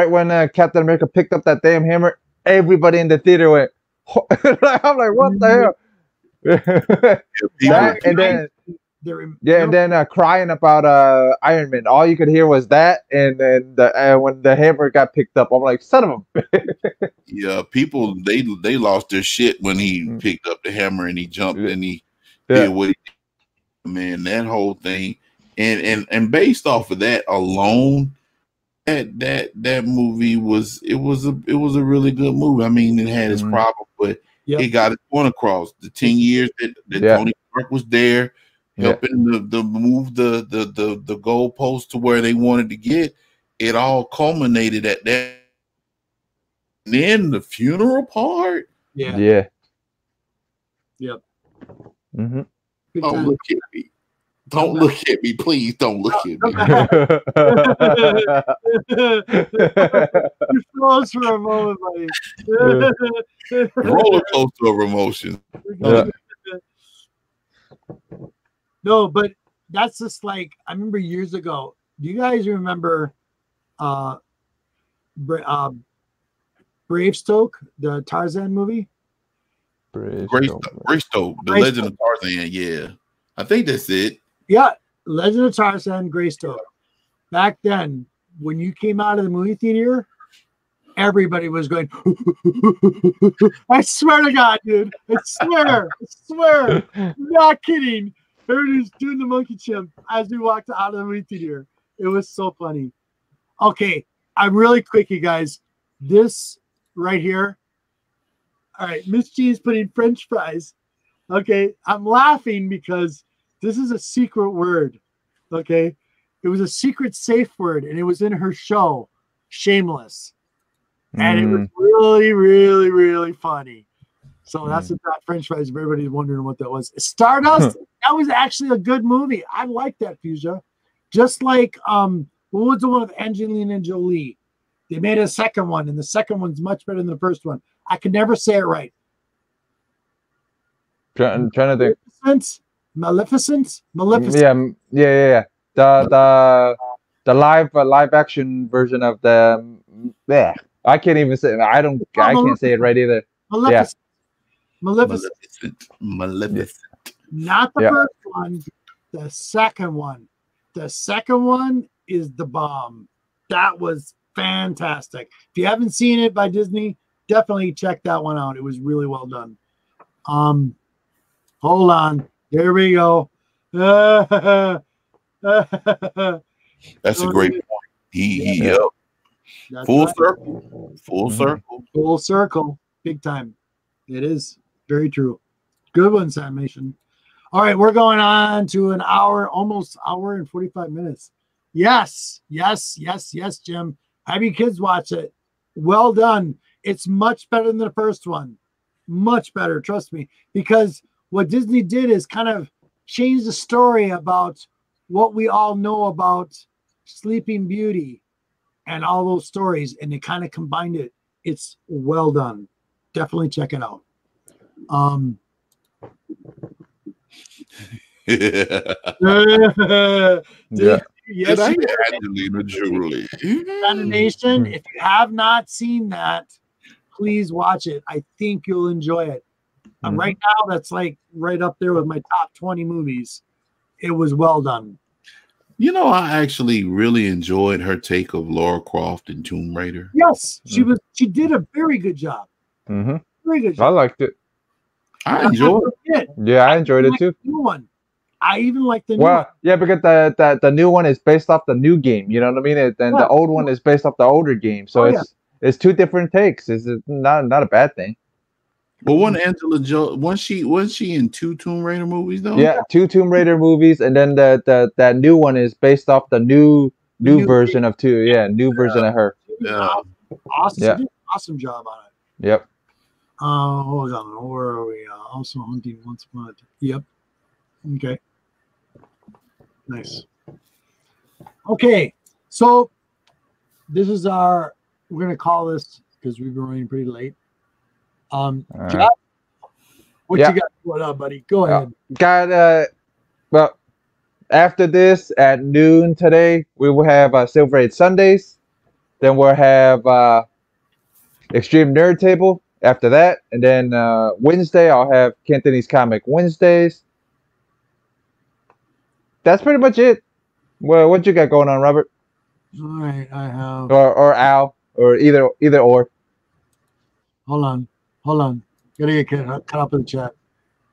when Captain America picked up that damn hammer, everybody in the theater went. I'm like, what the hell? And then crying about Iron Man. All you could hear was that, and then when the hammer got picked up, I'm like, son of a. Yeah, people they lost their shit when he picked up the hammer and he jumped and he did what he did. Man, that whole thing, and based off of that alone. That movie was a really good movie. I mean, it had its problem, but it got its point across. The 10 years that Tony Stark was there, helping the move the goalpost to where they wanted to get. It all culminated at that. And then the funeral part. Yep. Oh, look at me. Don't look at me, please. Don't look at me. You froze for a moment, buddy. Roller coaster of emotions. No, but that's just like I remember years ago. Do you guys remember Bravestoke, the Tarzan movie? Greystoke, the Legend of Tarzan. Yeah, I think that's it. Yeah, Legend of Tarzan, Greystoke. Back then, when you came out of the movie theater, everybody was going. I swear to God, dude! I swear, I'm not kidding. Everybody was doing the monkey chimp as we walked out of the movie theater. It was so funny. Okay, I'm really quick, you guys. This right here. All right, Miss G's putting French fries. Okay, I'm laughing because this is a secret word. Okay, it was a secret safe word, and it was in her show, Shameless, and it was really, really, really funny. So that's about French fries. If everybody's wondering what that was, Stardust. That was actually a good movie. I like that, Fuchsia. Just like what was the one with Angelina Jolie? They made a second one, and the second one's much better than the first one. I could never say it right. I'm trying to think. Maleficent. Yeah. The live action version of the yeah. I can't even say. I can't say it right either. Maleficent. Maleficent. Not the first one. The second one. The second one is the bomb. That was fantastic. If you haven't seen it by Disney, definitely check that one out. It was really well done. Hold on. There we go. That's a great point. Full circle. Full circle. Full circle. Big time. It is very true. Good one, Animation. All right, we're going on to an hour, almost hour and 45 minutes. Yes, Jim. Have your kids watch it. Well done. It's much better than the first one. Much better, trust me. Because what Disney did is kind of change the story about what we all know about Sleeping Beauty and all those stories, and they kind of combined it. It's well done. Definitely check it out. Yeah. Yes, Angelina Jolie. Animation. If you have not seen that, please watch it. I think you'll enjoy it. Right now, that's like right up there with my top 20 movies. It was well done. You know, I actually really enjoyed her take of Lara Croft and Tomb Raider. Yes, she did a very good job. Very good job. I liked it. I enjoyed it. Yeah, I enjoyed it too. The new one. I even like the new one. Yeah, because the new one is based off the new game. You know what I mean? And the old one is based off the older game. So it's two different takes. It's not a bad thing. But wasn't Angela Jolie, was she in 2 Tomb Raider movies though? Yeah, 2 Tomb Raider movies, and then that new one is based off the new version of 2. Yeah, new version of her. Yeah. Awesome. Yeah. Awesome job on it. Yep. Hold on. Where are we? Also hunting once a month. Yep. Okay. Nice. Okay. So this is we're gonna call this because we've been running pretty late. Jeff, what you got going on, buddy? Go ahead. Well, after this at noon today, we will have Silver Age Sundays. Then we'll have Extreme Nerd Table after that, and then Wednesday I'll have Kenthony's Comic Wednesdays. That's pretty much it. Well, what you got going on, Robert? All right, I have or Al or either or. Hold on. Gotta get cut up in the chat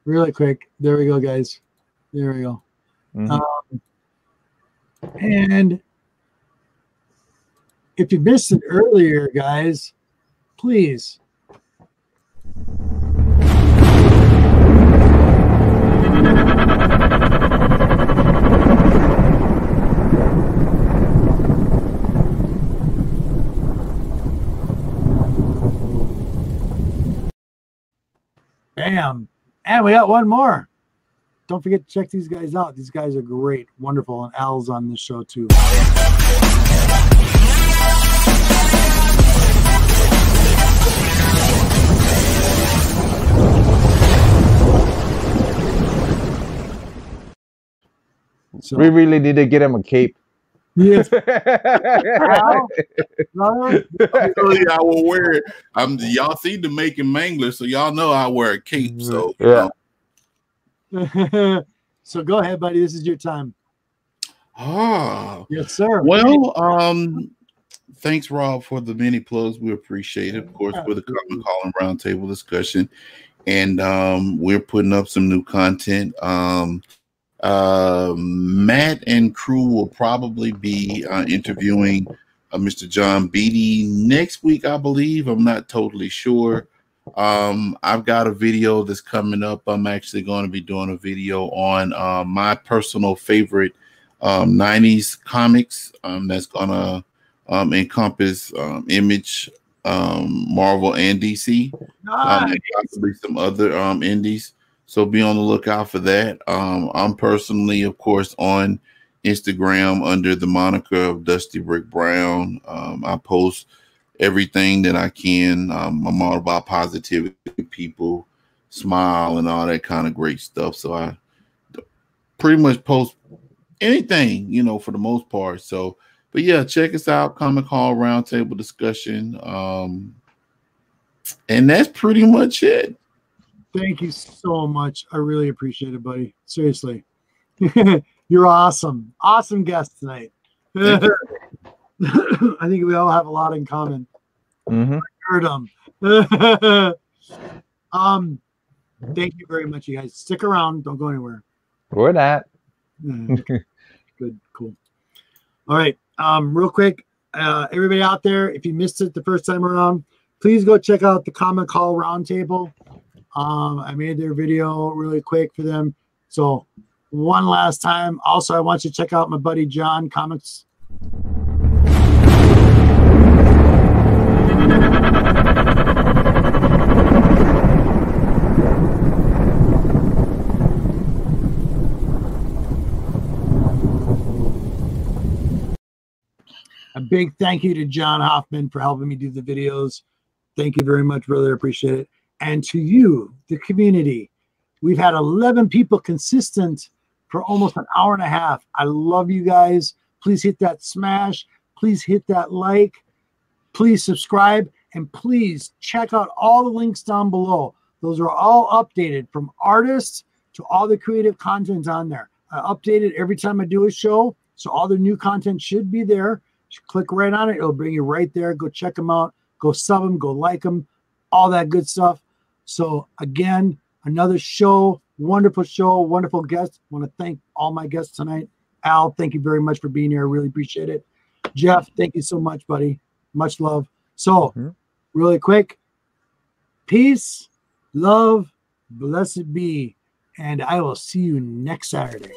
really quick. There we go, guys. There we go. And if you missed it earlier, guys, please. Bam. And we got one more. Don't forget to check these guys out. These guys are great, wonderful, and Al's on this show too. So, we really need to get him a cape. Yes. I will wear it. Y'all see the making mangler, so y'all know I wear a cape. So So go ahead, buddy. This is your time. Yes, sir. Well, thanks, Rob, for the many plugs. We appreciate it. Of course, for the Common Calling Roundtable discussion. And we're putting up some new content. Matt and crew will probably be interviewing Mr. John Beatty next week, I believe. I'm not totally sure. I've got a video that's coming up. I'm actually going to be doing a video on my personal favorite 90s comics that's going to encompass Image, Marvel, and DC. And possibly some other indies. So be on the lookout for that. I'm personally, of course, on Instagram under the moniker of Dusty Brick Brown. I post everything that I can. I'm all about positivity, people, smile, and all that kind of great stuff. So I pretty much post anything, you know, for the most part. So, but yeah, check us out. Comic Hall Roundtable discussion. And that's pretty much it. Thank you so much. I really appreciate it, buddy. Seriously. You're awesome. Awesome guest tonight. I think we all have a lot in common. Mm-hmm. Heard them. Thank you very much, you guys. Stick around. Don't go anywhere. We're not. Good, cool. All right. Real quick, everybody out there, if you missed it the first time around, please go check out the Comic Hall Roundtable. I made their video really quick for them. So one last time. Also, I want you to check out my buddy John Comics. A big thank you to John Hoffman for helping me do the videos. Thank you very much, brother. Appreciate it. And to you, the community. We've had 11 people consistent for almost an hour and a half. I love you guys. Please hit that smash. Please hit that like. Please subscribe. And please check out all the links down below. Those are all updated from artists to all the creative content on there. I update it every time I do a show. So all the new content should be there. Just click right on it. It'll bring you right there. Go check them out. Go sub them. Go like them. All that good stuff. So again, another show. Wonderful show. Wonderful guest. I want to thank all my guests tonight. Al, thank you very much for being here. I really appreciate it. Jeff, thank you so much, buddy. Much love. So really quick, peace, love, blessed be, and I will see you next Saturday.